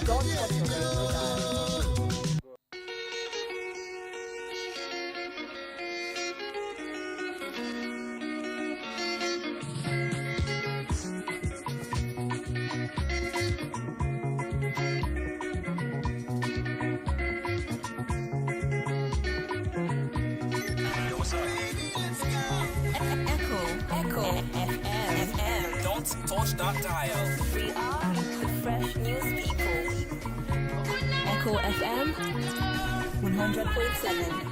Don't touch your radio dial. Echo FM. Don't touch that dial. We are the fresh news people. Echo FM 100.7.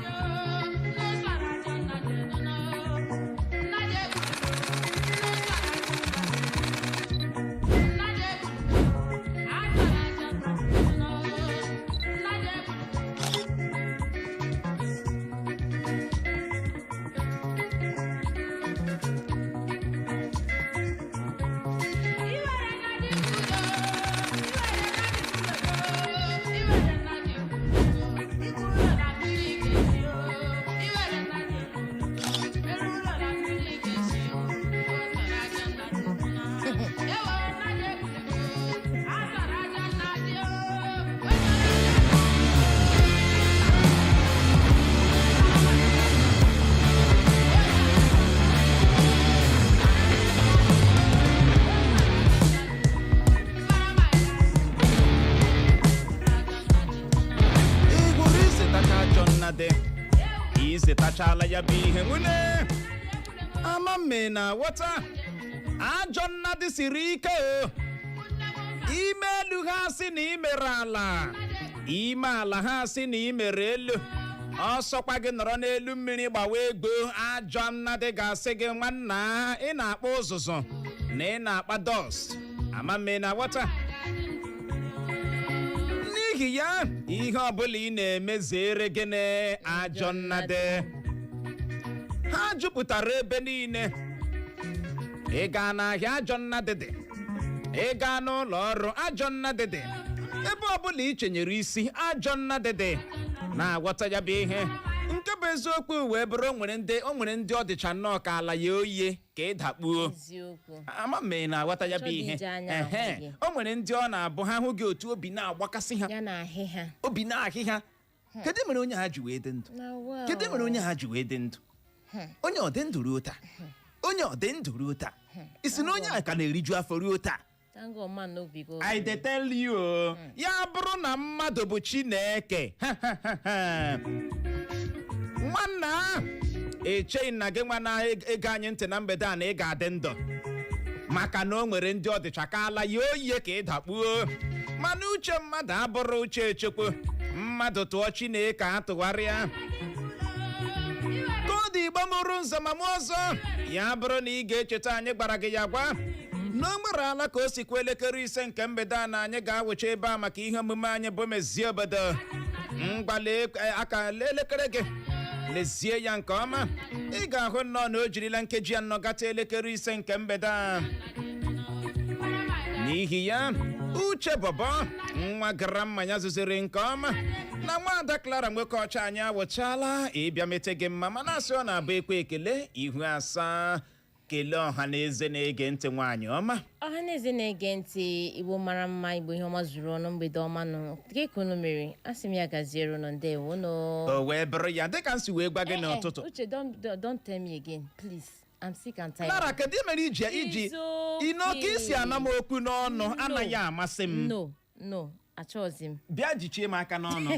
Tachala ya bihe nwune ama mena wata ajonna dị siri ike ime elu ha si na imere ala ime ala ha si na imere elu ọsọkwa gị nọrọ n'elu mmiri gbawa egbo ajonna dị ga-asị gị nwanna ị na-akpa ụzụzụ na ị na-akpa dust ama mena wata n'ihi ya ihe ọbụla ị na-emezere gịnị ajonna dị ha jupụtara ebe niile ị gaa n'ahịa ajonna dị ị gaa n'ụlọ ọrụ ajonna dị ebe ọbụla ị chenyere isi ajonna dị na-agwọta ya bụ ihe nke bụ eziokwu wee bụrụ o nwere ndị ọ dịcha nnọọ ka ala ya oyi ka ị dakpuo ama mme na-aghọta ya bụ ihe o nwere ndị ọ na-abụ ha hụ gị otu obi na-agbakasị ha obi na-ahị ha kedu mere onye ha ji wee dị ndụ kedu mere onye ha ji wee dị ndụ onye ọ dị ndụ ruo taa onye ọ dị ndụ ruo taa isi na onye a ka na-eriju afọ ruo taa I dey tell you ya bụrụ na mmadụ bụ Chineke nwanna echeghị na gị nwa na-ege anyị ntị na mgbede a na ị ga-adị ndụ maka na o nwere ndị ọdịcha ka ala ya oyiye ka ị dakpuo mana uche mmadụ abụrụ uche echekwa mmadụ tụọ Chineke atụgharịa ka Igbo mụrụ nzọ ma mụ ọzọ ya bụrụ na ị ga-echeta anyị gbara gị ya gwa na o nwere ala ka o sikwa elekere 5 nke mgbede a na anyị ga-awụcha ebe a maka ihe omume anyị bụ Mezie Obodo mgbale aka elekere gị lezie ya nke ọma ị ga-ahụ nnọọ na o jirila nkeji 4 gata elekere 5 nke mgbede a n'ihi ya uche bọbọ nwa gara mmanya zuziri nke ọma na nwaada Clara nwoke ọcha anyị awụchala ịbịa mete gị mma mana asị ọ na-abụ ekwe ekele ihu asaa kelee ọha na eze na-ege ntị nwaanyị ọma ọha na eze na-ege ntị Igbo mara mma Igbo ihe ọma zuru ọnụ mgbede ọma nụ kekunu mere asị m ya gaziere nọ ndewo no o wee bụrụ ya dịka nsi wee gwa gị n'ụtụtụ Uche don't tell me again please I'm sick and tired. Clara kedu mere iji inoke isi ana m okwu n'ọnụ anaghị amasị m no achọghịzi m bịa jichie m aka n'ọnụ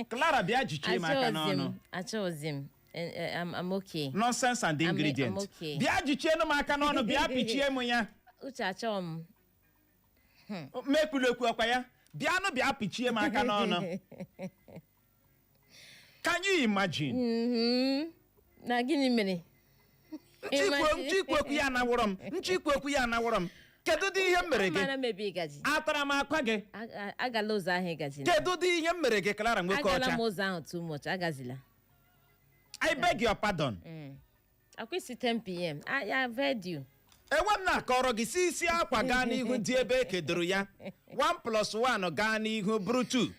Clara bịa jichie m aka n'ọnụ achọghịzi m I'm okay. Nonsense and ingredient. I'm okay. Bịa jichie m aka n'ọnụ bịa pichie m ya. Uche achọ m. Mekulu ekwu ọkwa ya. Bịanụ bịa pichie m aka n'ọnụ. Can you imagine? Na gịnị mere? Nchikwu okwu ya anawụrọ m. Nchikwu okwu ya anawụrọ m. Kedu dị ihe m mere gị? Amara mebi gaji. Atara m akwa gị. Agala ụzọ ahụ gaji. Kedu dị ihe m mere gị Clara nwoke ọcha? Agala m ụzọ ahụ too much, agazila. I beg your pardon. Akwụsị 10 p.m. I've heard you. Ewe m na-akọrọ gị si isi akwa gaa n'ihu dị ebe ekedoro ya. 1 + 1 gaa n'ihu bụrụ 2.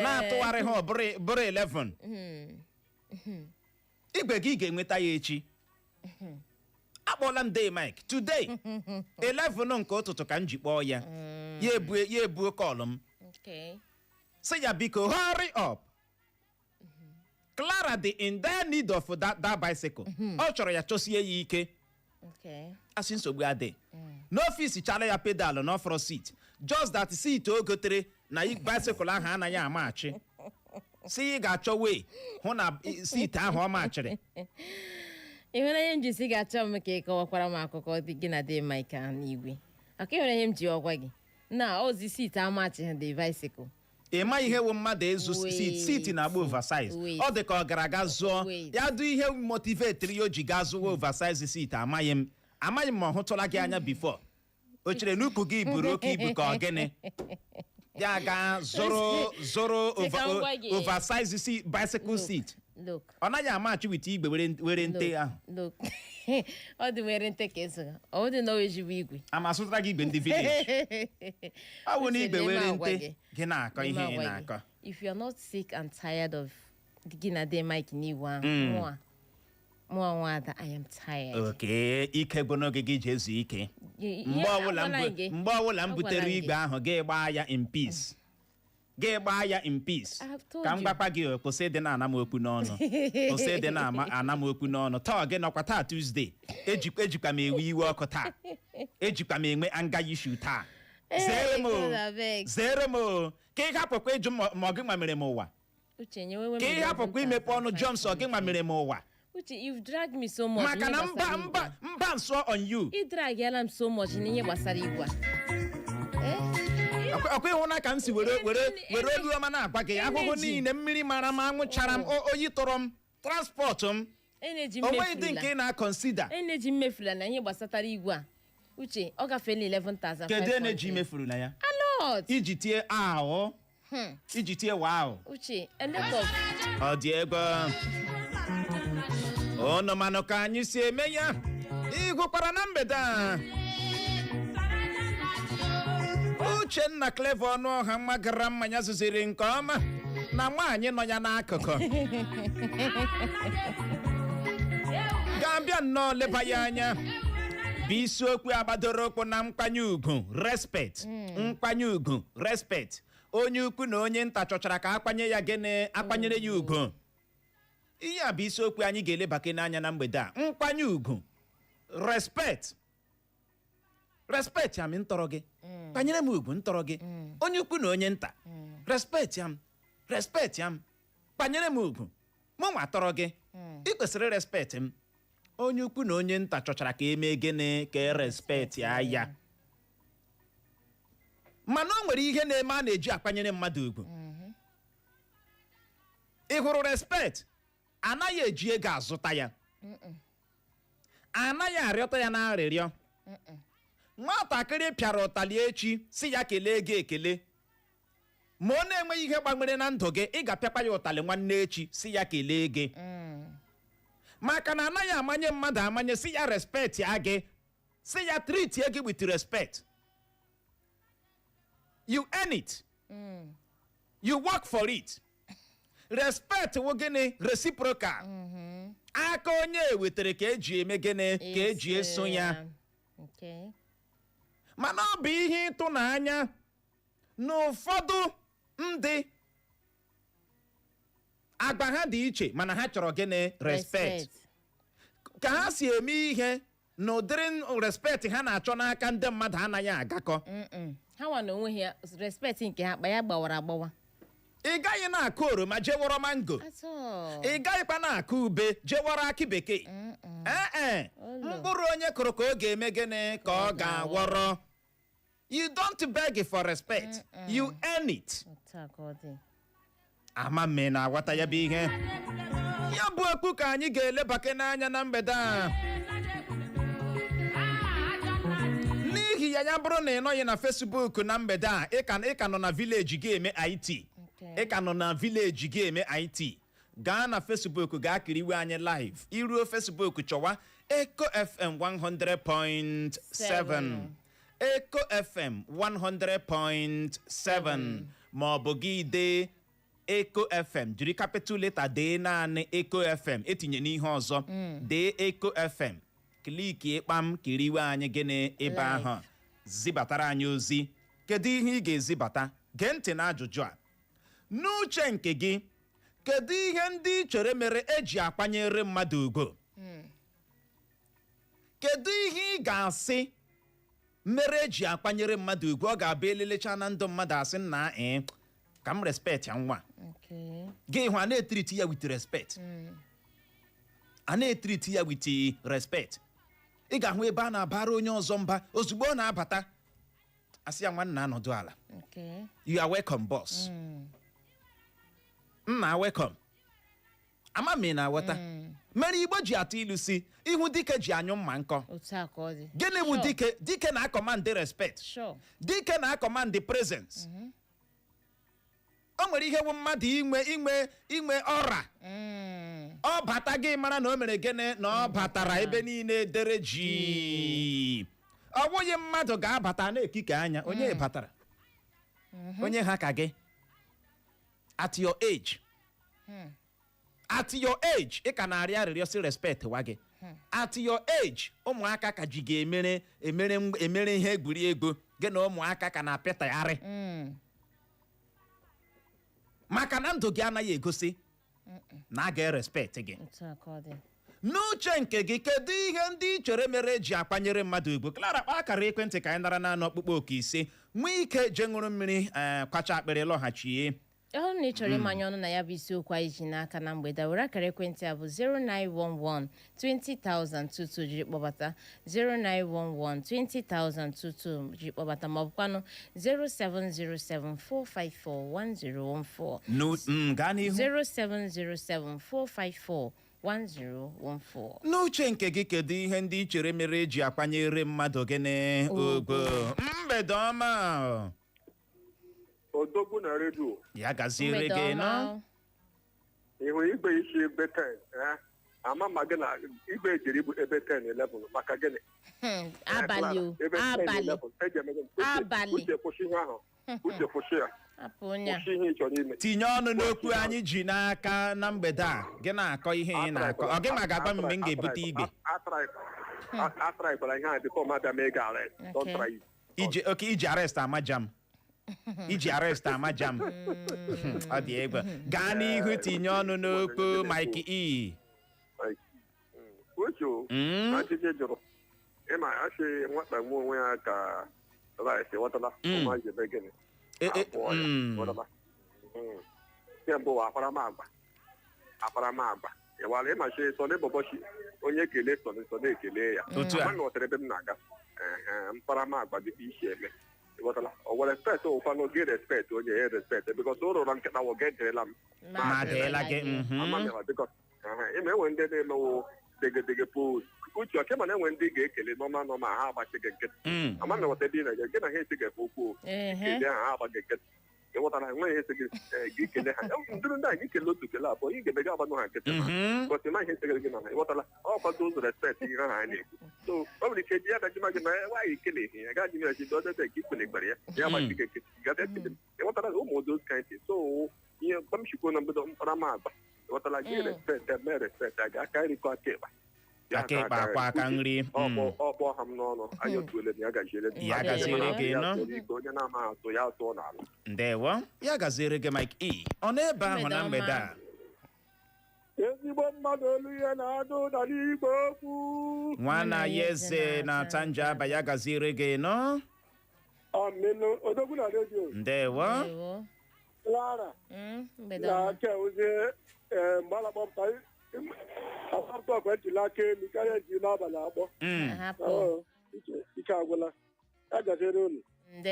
Na-atụgharị ha bụrụ 11. Igwe gị ga-enweta ya echi. Akpọla m Day Mike. Today 11 nke ụtụtụ ka m ji kpọọ ya. ya ebuo call m Okay. say ya biko hurry up. Clara dị in their need of that bicycle. Ọ chọrọ ya chọsie ya ike. Okay. Asị nsogbu adị. N'ọfịs chala ya pedal n'ọfọrọ seat. Just that seat o gotere na bicycle ahụ anaghị amachi. Si ị ga-achọ wee hụ na seat ahụ ọ machiri. Ị nwere ihe m ji si ga-achọ m ka ị kọwakwara m akụkọ gị na dị Mike n'igwe. Aka nwere ihe m ji ọgwa gị. Na ozi seat amachi the bicycle. Ị ma ihe wụ mmadụ ezu seat na-agba oversize. Ọ dị ka ọ gara aga zụọ ya dụ ihe motivate ya o ji gaa zụwa oversize seat amaghị m ma ọ hụtụla gị anya before. O chere n'ukwu gị buru oke ibu ka ọ gịnị ya ga zụrụ oversize bicycle seat. Look. Ọ naghị amachi wit igbe were nte ahụ. Look. Ọ dị were nte ka eso. Ọ dị na ojibu igwe. Ama asụtara gị igbe ndị village. Ọ bụ na igbe were nte gị na-akọ ihe ị na-akọ. If you are not sick and tired of gị na dị Mike n'iwu ahụ, mụọ nwada, I am tired. Okay, ike bụ n'oge gị ji ezu ike. Mgbe ọbụla m butere igbe ahụ gị gbaa ya in peace. Gị gbaa ya in peace. Ka m gbakwa gị kwụsị dị na anamokwu n'ọnụ. Kwụsị dị na anamokwu n'ọnụ. Taa gị nọkwa taa Tuesday. Ejikwa m ewe iwe ọkụ taa. Ejikwa m enwe anger issue taa. Zere m o. Ka ị hapụkwa ịjụ ma ọ gị nwamere m ụwa. Ka ị hapụkwa imepe ọnụ Jones ọ gị nwamere m ụwa. Uche, you've dragged me so much. Maka na mba nso on you. I drag yalam so much n'ihe gbasara igwe. Ọkwa ịhụna ka m si were olu ọma na-agwa gị ahụhụ niile mmiri mara m anwụchara m oyi tụrụ m transport m. Onweghị dị nke ị na-consider. Energy mmefula na ihe gbasatara igwe a. Uche, ọ gafela 11,500. Kedu energy mefuru na ya? A lot. Iji tie ahụ. Iji tie wow. Uche, a lot of. Ọ dị ego. Ọnụ manụ ka anyị si eme ya. Ịgụkwara na mgbede a. Uchenna Clever ọnụ ọha mma gara mmanya zụziri nke ọma na nwaanyị nọ ya n'akụkụ. Ga-abịa nnọọ leba ya anya. Bụ isiokwu agbadoro okwu na nkwanye ugwu respect. Nkwanye ugwu respect. Onye ukwu na onye nta chọchara ka akwanyere ya ugwu. Ihe a bụ isiokwu anyị ga-elebake n'anya na mgbede a. Nkwanye ugwu respect. Respect ya m ntọrọ gị. Kwanyere m ugwu ntọrọ gị. Onye ukwu na onye nta. Respect ya m. Respect ya m. Kwanyere m ugwu. Mụ nwa tọrọ gị. Ị kwesịrị respect m. Onye ukwu na onye nta chọchara ka eme gịnị ka respect ya. Mana o nwere ihe na-eme a na-eji akwanyere mmadụ ugwu. Ị hụrụ respect? Anaghị eji ego azụta ya. Anaghị arịọta ya na arịrịọ. Nwatakịrị pịara ụtalị echi si ya kelee gị ekele. Ma ọ na-enweghị ihe gbanwere na ndụ gị, ị ga-apịakwa ya ụtalị nwanne echi si ya kelee gị. Maka na anaghị amanye mmadụ amanye si ya respect ya gị. Si ya treat ya gị with respect. You earn it. You work for it. Respect wụ gịnị reciprocal. Aka onye wetere ka eji eme gịnị ka eji eso ya. Mana ọ bụ ihe ịtụnanya na ụfọdụ ndị agba ha dị iche mana ha chọrọ gịnị respect. Ka ha si eme ihe na ụdịrị respect ha na-achọ n'aka ndị mmadụ anaghị agakọ. Ha nwa na onwe ha respect nke ha ya gbawara agbawa. Ị gaghị na-akụ oroma jewọrọ mango. Ị gaghịkwa na-akụ ube jewọrọ akị bekee. Mkpụrụ onye kụrụ ka ọ ga-eme gịnị ka ọ ga-awọrọ. You don't beg for respect. You earn it. Ama mme na-aghọta ya bụ ihe. Ya bụ okwu ka anyị ga-elebake n'anya na mgbede a. N'ihi ya bụrụ na ị nọghị na Facebook na mgbede a, ị ka nọ na village gị eme IT. Ị ka nọ na village gị eme IT. Gaa na Facebook gaa kiriwe anyị live. Iruo Facebook chọwa Echo FM 100.7. Echo FM 100.7 ma ọ bụ gị dee Echo FM jiri capital letter dee naanị Echo FM etinye n'ihe ọzọ dee Echo FM kliki ịkpam kiriwe anyị gịnị ebe ahụ zibatara anyị ozi kedu ihe ị ga-ezibata gee ntị na ajụjụ a n'uche nke gị kedu ihe ndị ị chere mere eji akwanyere mmadụ ugwu kedu ihe ị ga-asị mere eji akwanyere mmadụ ugwu ọ ga-abụ elelecha na ndụ mmadụ asị nna ka m respect ya nwa gị hụ a na-etriti ya with respect a na-etriti ya with respect ị ga-ahụ ebe a na-abara onye ọzọ mba ozugbo ọ na-abata asị ya nwanna anọdụ ala you are welcome boss nna welcome ama m na aghọta mere Igbo ji atụ ilu si ihu dike ji anyụ mma nkọ gịnị bụ dike na command respect dike na command presence o nwere ihe bụ mmadụ inwe ọra ọ bata gị mara na o mere gịnị na ọ batara ebe niile dere ji ọ bụghị mmadụ ga-abata na-ekike anya onye batara onye ha ka gị at your age ị ka na-arịọ arịrịọ si respect wa gị at your age ụmụaka ka ji ga-emere ihe egwuregwu gị na ụmụaka ka na-apịtagharị maka na ndụ gị anaghị egosi na a ga-respect gị n'uche nke gị kedu ihe ndị ị chere mere eji akwanyere mmadụ ugwu Clara kpaa akara ekwentị ka anyị nara naanị ọkpụkpọ oke ise nwee ike je ṅụrụ mmiri kwacha akpịrị lọghachie ọhụrụ na ị chọrọ ịmanye ọnụ na ya bụ isiokwu anyị ji n'aka na mgbede were akara ekwentị a bụ 091120022 jiri kpọbata 091120022 jiri kpọbata ma ọ bụkwanụ 07074541014 gaa n'ihu 07074541014 n'uche nke gị kedu ihe ndị ị chere mere eji akwanyere mmadụ gịnị ugwu mgbede ọma Odogwu na redio ya gaziere gị nọ ihu igbe isi ebe 10 ama ma gị na igbe ejiri ibu ebe 10-11 maka gịnị abalị uche kwụsị ihe ahụ uche kwụsị ya kwụsị ihe ị chọrọ ime tinye ọnụ n'okwu anyị ji n'aka na mgbede a gị na-akọ ihe ị na-akọ ọ gị ma ga-agba mgbe m ga-ebute igbe atraịkwara ihe ahụ bifọ ma bịa mee ga iji arrest amajam iji arrest amajam ọ dị egwu gaa n'ihu tinye ọnụ n'okwu Mike E uche ajụjụ jụrụ ịma asị nwata nwe onwe ya ka rice ghọtala ụma jebe gịnị kemgbe akparamagwa ịwara ịmachi sọ n'ebọbọchi onye kele sọ na-ekele ya ama na ọtara ebe m na-aga mkparamagwa dịka isi eme ịghọtala ọ nwere respect ụkwanụ gị respect onye ya respect bikọs o rụrụ nkịta nwoge ejerela m ime enwe ndị na-emewo degedege post uche ọkema na enwe ndị ga-ekele nọma ha agbachi gị nkịtị ama na nweta dị na gị na ha esighị efe okwu kele ha agba gị nkịtị ịghọtara enweghị esi gị kele ha ndụrụ ndị a gị kele otu kele abụọ ị ga-ebe gị agbanụ ha nkịtị bọsị ma ihe esighị gị na ha ịghọtala ọ kwado ụzọ respect ihe ha na-ekwu so ọ nwere ike ji ya dajima gị na nwaanyị kele ihe ya gaghị mere jide ọdebe gị ikpele gbara ya ya agbachi gị nkịtị gada ekele ịghọtara ụmụ odozi ka ntị so ihe mkpamchikwo na mbido mkparamagwa ịghọtala gị respect eme respect a ga-aka irikọ aka ịkpa aka ịkpa akwa aka nri ọkpọ ha m n'ọnụ anyị otuole na ya gaziere gị nọ onye na-amaghị atụ ya atụọ n'ala ndewo ya gaziere gị Mike E ọ n'ebe ahụ na mgbede a ezigbo mmadụ olu ihe na-adụ ụda n'igwe okwu nwana ya eze na Tanja Aba ya gaziere gị nọ Odogwu na redio ndewo Clara na keozie mgbe a na-akpọpụta asọmpi ọkwa ejila aka elu karịa eji n'abalị akpọ ike agwụla ya gazere unu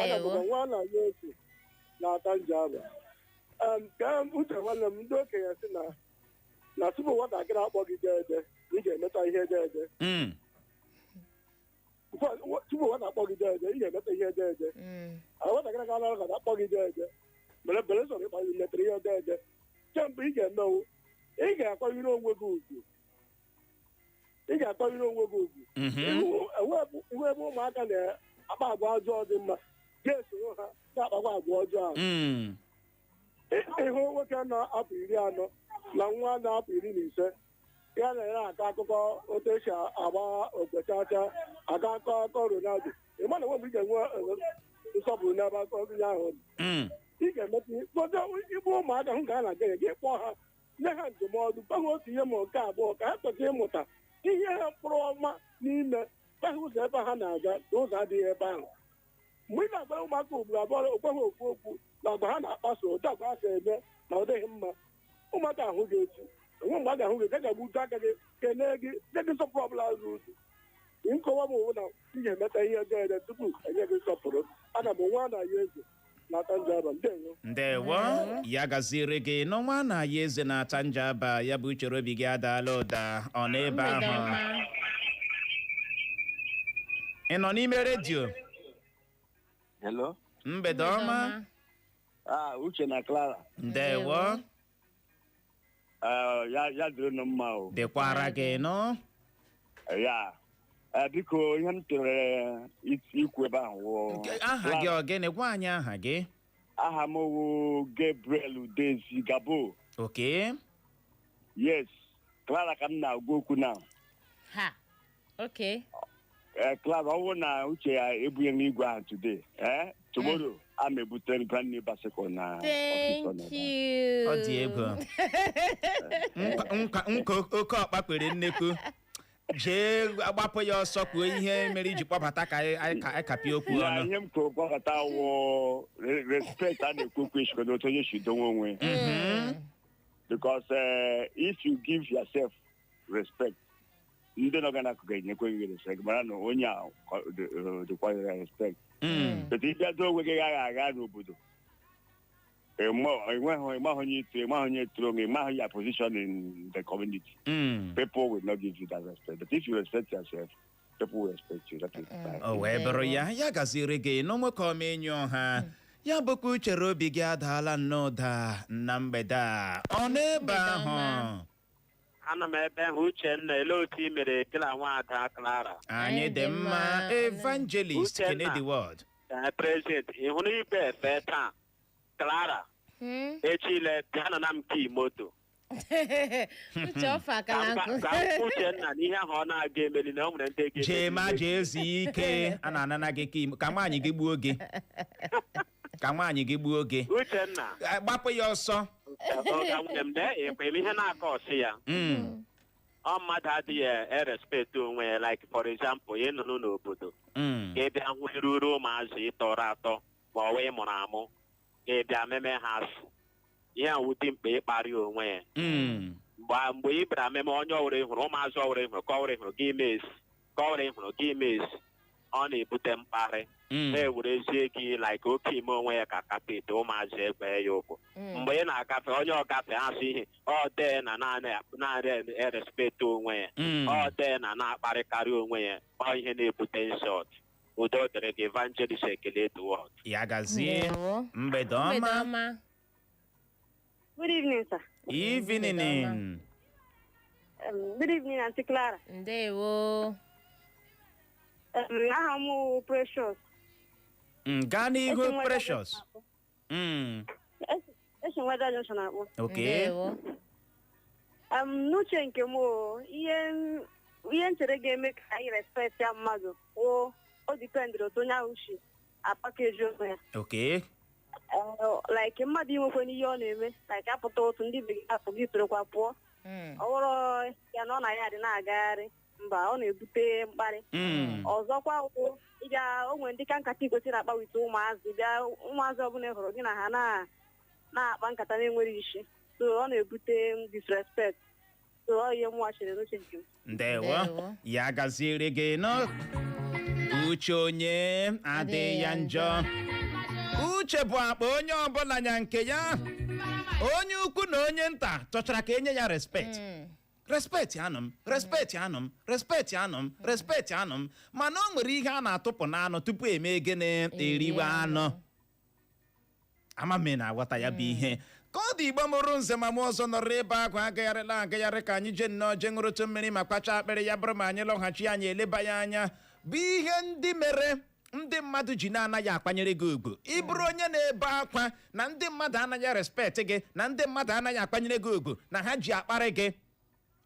agabụga nwa na ya ose na-ata Njaba ka uche nwanne m ndị okenye si na tupu nwatakịrị akpọ gị dede ị ga-emeta ihe dede tupu nwata akpọ gị dede ị ga-emeta ihe dede nwatakịrị ga anara ka akpọ gị dede mere bere sọrọ ịkpa gị metere ihe dede kemgbe ị ga-emewu ị ga-akwanyere onwe gị ugwu iwe ebe ụmụaka na-akpa agwa ọjọọ dị mma ga-esoro ha na-akpakwa agwa ọjọọ ahụ ịhụ nwoke na-apụ 40 na nwa na-apụ 15 ya na-ere aka akụkọ otu esi agba ogbechacha aka akụkọ Ronaldo ịma na nwebụ ị ga-enwe nsọpụrụ n'ebe aka ọgụ ya ahụ ị ga-emeta igbu ụmụaka hụ ga a na-aga gị kpọọ ha nye ha ndụmọdụ gwa ha otu ihe ma nke abụọ ka ha kwesịrị ịmụta ihe ha mkpụrụ ọma n'ime gwa ha ụzọ ebe ha na-aga na ụzọ adịghị ebe ahụ mgbe ị na-agwara ụmụaka ugboro abụọ okwe ha okwu okwu na agwa ha na-akpaso ụdị agwa ha si eme na ọ dịghị mma ụmụaka ahụ gị echi onwe mgbe a ga-ahụ gị ga ga-agbutu aka gị kelee gị nye gị nsọpụrụ ọbụla zuru ụzọ nkọwa m owu na ị ga-emeta ihe ọjọọ ede tupu enye gị nsọpụrụ ana m nwa na ya eze na-ata njaba ndewo ya gaziere gị n'ọnwa na ya eze na-ata njaba ya bụ uchere obi gị adaala ụda ọ n'ebe ahụ ị nọ n'ime redio Hello. mgbede ọma Uche na Clara. ndewo Ya dịrị unu mma o. dịkwara gị nọ Ya. Biko ihe m tụrụ ikwu ebe ahụ. aha gị ọ gịnị gwa anyị aha gị Aha m wụ Gabriel Udezi Gabo. okay Yes. Clara ka m na-agwa okwu na. Ha. Okay. Clara, ọ bụrụ na Uche ya ebunye n'igwe ahụ today. Tomorrow, I'm ebutere brand new bicycle na. Thank you. ọ dị ego nka oke ọkpa kpere nnekwu jee agbapụ ya ọsọ kwuo ihe mere iji kpọbata ka anyị kapịa okwu ọnụ Ihe m kwuru kpọbata wụ respect a na-ekwu okwu eshikọ n'otu onye si donwe onwe. Because if you give yourself respect, ndị nọ na akụkụ ga-enyekwe gị respect mara na onye a dịkwanyere respect. But if you don't get agha n'obodo, onye your position in the community. People will not give you that respect. But if you respect yourself, people will respect you. That is fine. o wee bụrụ ya gaziri gị n'onwekọ menyu ọha ya bụkwa uchere obi gị adaala nnọọ na mgbede a ọ n'ebe ahụ ana m ebe hụ Uchenna ele otu i mere kila nwaada Clara anyị dị mma evangelist Kennedy Ward President ị hụrụ ibe efe taa Clara echile bịa na m kii moto Uche ọfa akala nkụ. ka Uchenna n'ihe ahụ ọ na-aga emeli na o nwere ndị ga jee ma jee ezi ike a na-anana gị ka nwaanyị gị gbuo gị Uchenna gbapụ ya ọsọ ọga nwunye m dee ekwe ihe na-akọ ọsị ya ọ mmadụ adịghị erespekt onwe ya like for example ị nọ n'obodo ka ị bịa hụ eruru ụmụazị ịtọrọ atọ ma ọ wee mụrụ amụ ka ị bịa meme ha asụ ihe awụdị mkpa ịkparị onwe ya mgbe ị bịara meme onye ọwụrụ ịhụrụ ụmụazị ọwụrụ ịhụrụ ka ọwụrụ ịhụrụ gị mezi ọ na-ebute mkparị na-ewerezie gị like oke ime onwe ya ka kapịtị ụmụazị egbe ya ụkwụ mgbe ị na-agafe onye ọgafe asụ ihe ọ dee na naanị erespekt onwe ya ọ dee na na-akparịkarị onwe ya ọ ihe na-ebute insult udo dịrị gị evangelist ekele the world ya gazie mgbede ọma Good evening, sir. evening Good evening, Auntie Clara. Ndewo. Aha m Precious. gaa n'ihu Precious Esi nweda Johnson akpọ. okay Ndewo. N'uche nke m ihe nchere ga-eme ka anyị respect ya mmadụ o dipendịrị otu onye ahụ si apakeji onwe ya. okay Like mmadụ inwekwe n'ihe ọ na-eme like apụta otu ndị bekee apụ gị sorokwa pụọ ọ bụrụ ya na ọ na ya dị na-agagharị mba ọ na-ebute mkparị ọzọkwa onwe ndị ka nkata igosi na-akpa wite ụmụazị ọbụla hụrụ gị na ha na-akpa nkata na-enwere isi so ọ na-ebute disrespect so ọ ihe mwachiri n'uche nke m. ndewo ya gaziere gị uche onye adị ya njọ uche bụ akpa onye ọbụla nya nke ya onye ukwu na onye nta chọchara ka enye ya respect respect anụ m mana o nwere ihe a na-atụpụ n'anụ tupu eme gịnị eriwe anụ amame na-aghọta ya bụ ihe ka ọ dị igbo mụrụ nze ma mụ ọzọ nọrọ ebe ahụ agagharị ka anyị jee nnọọ jee ṅụrụtụ mmiri ma kpacha akpịrị ya bụrụ ma anyị lọghachi anyị eleba ya anya bụ ihe ndị mere ndị mmadụ ji na-anaghị akwanyere gị ugwu ị bụrụ onye na-ebe akwa na ndị mmadụ anaghị respect gị na ndị mmadụ anaghị akwanyere gị ugwu na ha ji akparị gị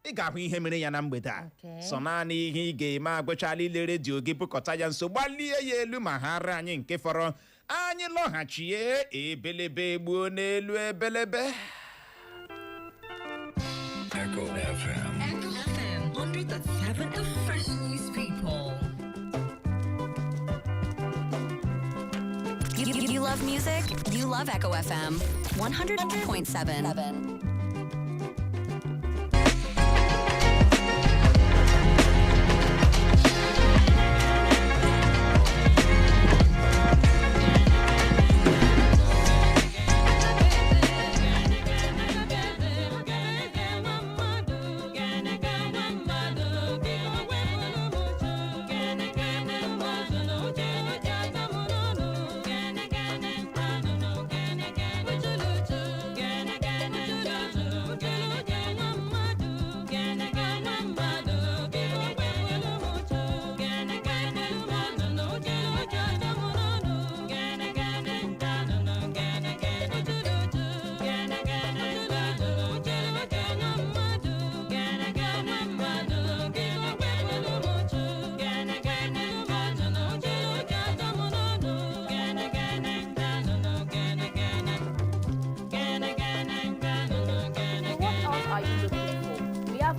ị ga-ahụ ihe mere ya na mgbede a sọ naanị ihe ị ga-eme agụchala ile redio gị bụkọta ya nso gbalie ya elu ma ha ara anyị nke fọrọ anyị lọghachie ebelebe gbuo n'elu ebelebe. Echo FM. Echo FM 100.7, the fresh news people. You love music? You love Echo FM 100.7.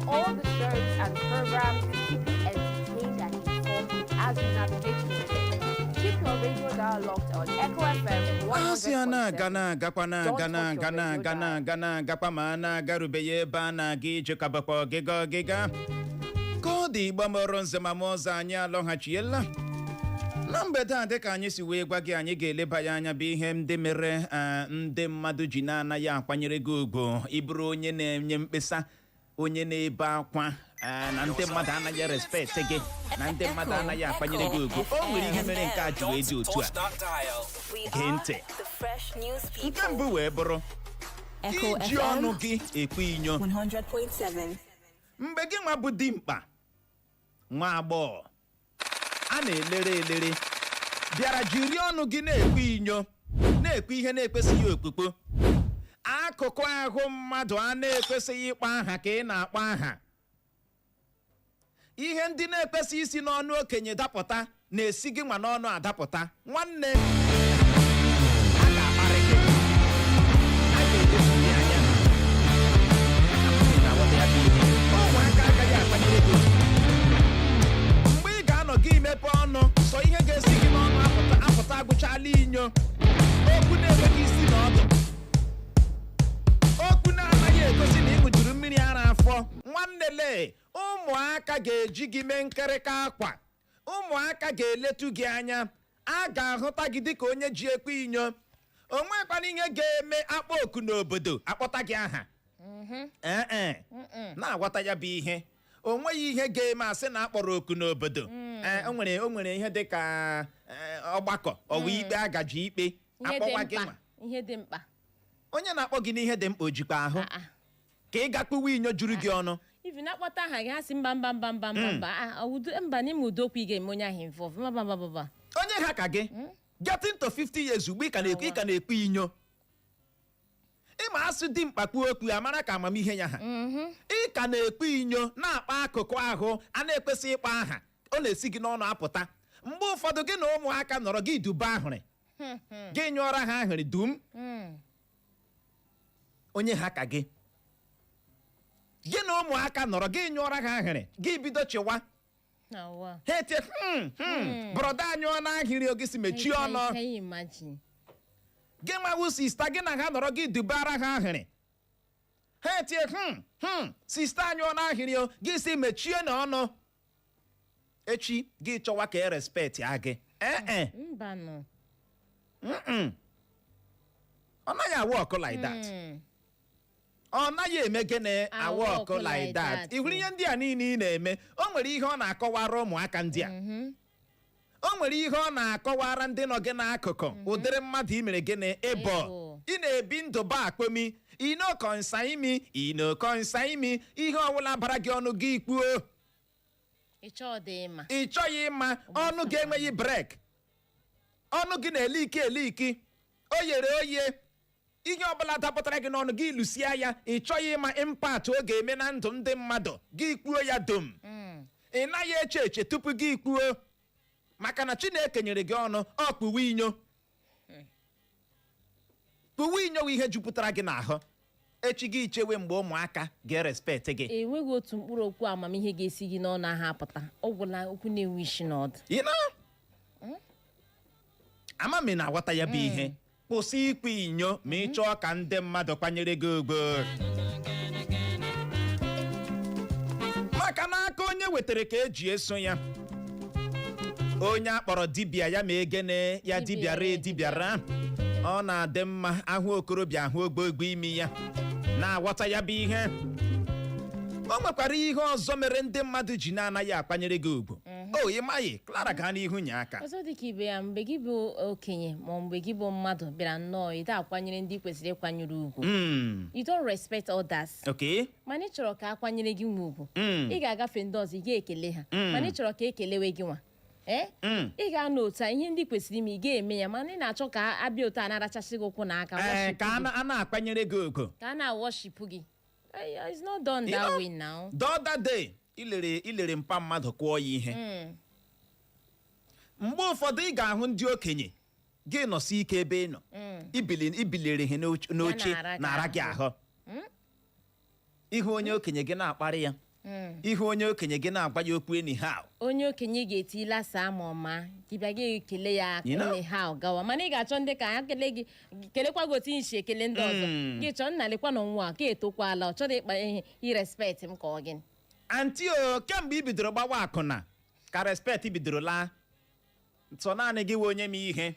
All the shows and programs to keep you entertained and informed as you navigate the day. Keep your radio dial locked on Echo FM 100.7. Gana ma na-agarube ya ebe a na-aga ije kabakwa ọgịga ka ọ dị Igbo mụrụ nze ma ọzọ anyị alọghachiela na mgbede a dịka anyị si wee gwa gị anyị ga-eleba ya anya bụ ihe ndị mere ndị mmadụ ji na-anaghị akwanyere gị ugwu ịbụrụ onye na-enye mkpesa onye na-ebe akwa na ndị mmadụ anaghị respect gị na ndị mmadụ anaghị akwanyere gị ugwu. O nwere ihe mere nke a ji wee dị otu a. Gee ntị. Nke mbụ wee bụrụ iji ọnụ gị ekwe inyo. 100.7. Mgbe gị nwa bụ dimkpa nwa agbọghọ a na-elere bịara jiri ọnụ gị na-ekwe inyo na-ekwe ihe na-ekwesịghị okpukpo, akụkụ ahụ mmadụ a na-ekwesịghị ịkpọ aha ka ị na-akpọ aha, ihe ndị na-ekwesịghị isi n'ọnụ okenye dapụta na-esi gị nwa n'ọnụ adapụta. Nwanne, a ga-akparị gị, a ga-edefu gị anya. Ụmụaka agaghị akpanyere gị. Mgbe ị ga-anọ gị imepe ọnụ, sọ ihe ga-esi gị n'ọnụ apụta agụchala inyo, okwu na-enweghị isi na ọdụ, okwu na-anaghị egosi na ị ṅụjuru mmiri ara afọ. Nwanne lee, ụmụaka ga-eji gị mee nkịrịka akwa, ụmụaka ga-eletu gị anya, a ga-ahụta gị dịka onye ji ekwe inyo. O nwekwana ihe ga-eme akpọ oku n'obodo akpọta gị aha. Na-agwata ya bụ ihe. O nweghị ihe ga-eme asị na akpọrọ oku n'obodo. O nwere ihe dịka ọgbakọ ọwa ikpe agaji ikpe akpọwa gị nwa. Ihe dị mkpa. Onye na-akpọ gị n'ihe dị mkpa o jikwa ahụ ka ị gakpuwe inyo juru gị ọnụ. Ifi na-akpọta aha gị ha si mba mba n'ime udokwu ị ga-eme onye ahụ involve mba. Onye ha ka gị getting to 50 years ugbu ị ka na-ekwe inyo. Ịma asụ dị mkpa kpuo okwu amara ka amamihe ya ha. Ị ka na-ekwe inyo na-akpa akụkụ ahụ a na-ekwesị ịkpọ aha, ọ na-esi gị n'ọnụ apụta. Mgbe ụfọdụ gị na ụmụaka nọrọ gị duba ahụrị gị nyụọra ha ahụrị dum. Onye ha ka gị na ụmụaka nọrọ gị nyụọra ha ahịrị gị bido chịwa ha etie brọda anyụọ na ahịrị oge si mechie ọnụ. Gị nwawu sista gị na ha nọrọ gị dubara ha ahịrị ha etie sista anyụọ na ahịrị o gị si mechie n'ọnụ. Echi gị chọwa ka e respect ya gị. Ọ naghị awụ ọkụ like that. Ọ naghị eme gịnị awụ ọkụ like that. Ị hụrụ ihe ndị a niile ị na-eme, o nwere ihe ọ na-akọwara ụmụaka ndị a. O nwere ihe ọ na-akọwara ndị nọ gị n'akụkụ ụdịrị mmadụ i mere gịnị ịbọ. Ị na-ebi ndụ ba akpomi, inokọnsaimi ihe ọbụla bara gị ọnụ gị ikpuo. Ị chọghị ịma ọnụ gị enweghị brek, ọnụ gị na-ele iki o yere oye, ihe ọbụla dapụtara gị n'ọnụ gị lụsia ya. Ị chọghị ịma impact ọ ga-eme na ndụ ndị mmadụ gị kpuo ya dum. Ị naghị eche tupu gị kpuo, maka na Chineke nyere gị ọnụ ọkpụwe inyo. uwe inyowe ihe jupụtara gị n'ahụ echi gị ichewe mgbe ụmụaka ga-erespekt gị. enweghị otu mkpụrụ okwu amamihe ga-esi gị n'ọnụ ahụ apụta ọ gwụla okwu na-enwe isi n'ọdụ. ama m na aghọta ya bụ ihe. kwụsị ikwe inyo ma ị chọọ ka ndị mmadụ kwanyere gị ugwu. maka na aka onye wetara ka eji eso ya. onye akpọrọ dibịa ya ma egene ya dibịara ọ na-adị mma ahụ okorobịa ahụ ogbogbo imi ya na-aghọta ya bụ ihe. o nwekwara ihe ọzọ mere ndị mmadụ ji na-anaghị akwanyere gị ugwu. ị maghị Clara gaa n'ihu nye aka. ọzọ dị ka ibe ya mgbe gị bụ okenye ma mgbe gị bụ mmadụ bịara nnọọ ị akwanyere ndị kwesịrị ịkwanyere ugwu. You don't respect others. Okay. mana ị chọrọ ka akwanyere gị nwa ugwu ị ga-agafe ndị ọzọ ị ga-ekele ha mana ị chọrọ ka ekelewe gị nwa ị ga-anọ otu a ihe ndị kwesịrị ime ị ga-eme ya mana ị na-achọ ka abịa otu a na-arachasị gị ụkwụ n'aka ka a na-akwanyere gị ugwu ka a na-worship gị. It's not done that way now. The other day ilere mpa mmadụ kụọ ya ihe. mgbe ụfọdụ ị ga-ahụ ndị okenye gị nọsi ike ebe ị nọ ibiliri ihe n'oche na-ara gị ahụ. ihu onye okenye gị na-akparị ya ihu onye okenye gị na-agwa ya okwu anyhow. onye okenye ga-eti lasa ma ọma gị bịa gị ekele ya anyhow gawa mana ị ga-achọ ndị ka ha kele gị kelekwa gị otu isi ekele ndị ọzọ gị chọọ nna lekwa n'ọnwa ka etokwala ọ chọrọ ịkpa ihe irespekt m ka ọ gị. anti kemgbe i bidoro gbawa akwụna ka respekt bidoro laa nsọ naanị gị wee onye m ihe.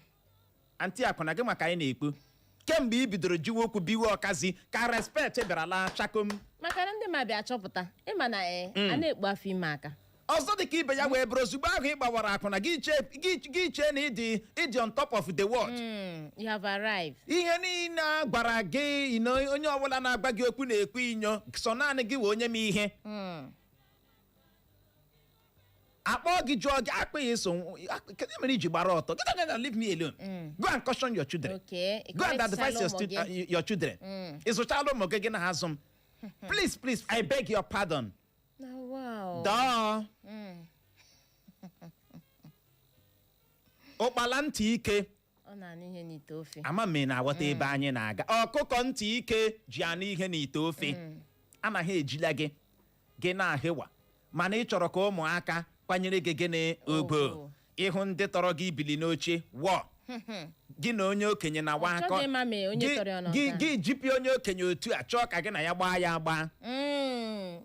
anti akwụna gị maka anyị na-ekwu kemgbe i bidoro jiwe okwu biwe ọkazi ka respekt bịara laa chakom. maka na ndị ma bịa chọpụta ịma na a na-ekpu afọ ime aka. ọzọ dị ka ibe ya wee bụrụ ozugbo ahụ ị gbawara akwụna gị chee na ịdị on top of the world. You have arrived. ihe niile a gwara gị onye ọbụla na-agba gị okwu na-ekwu inyo sọ naanị gị wee onye m ihe. akpọ gị jụọ gị akpa ya eso kedu mere iji gbara ọtọ gị leave me alone. Go and caution your children. Go and advise your children. ịzụchala ụmụ gị na ha azụ m. Please I beg your pardon. Wow. ụkpala ntị ike ọ na-anụ ihe n'ite ofe. ama m na-aghọta ebe anyị na-aga. ọkụkọ ntị ike ji anụ ihe n'ite ofe anaghị ejila gị na-ahịwa mana ị chọrọ ka ụmụaka kwanyere gị gịnị ugwu. ịhụ ndị tọrọ gị ibili n'oche wọ gị na onye okenye na wa akọ gị jipịa onye okenye otu a chọọ ka gị na ya gbaa ya agba.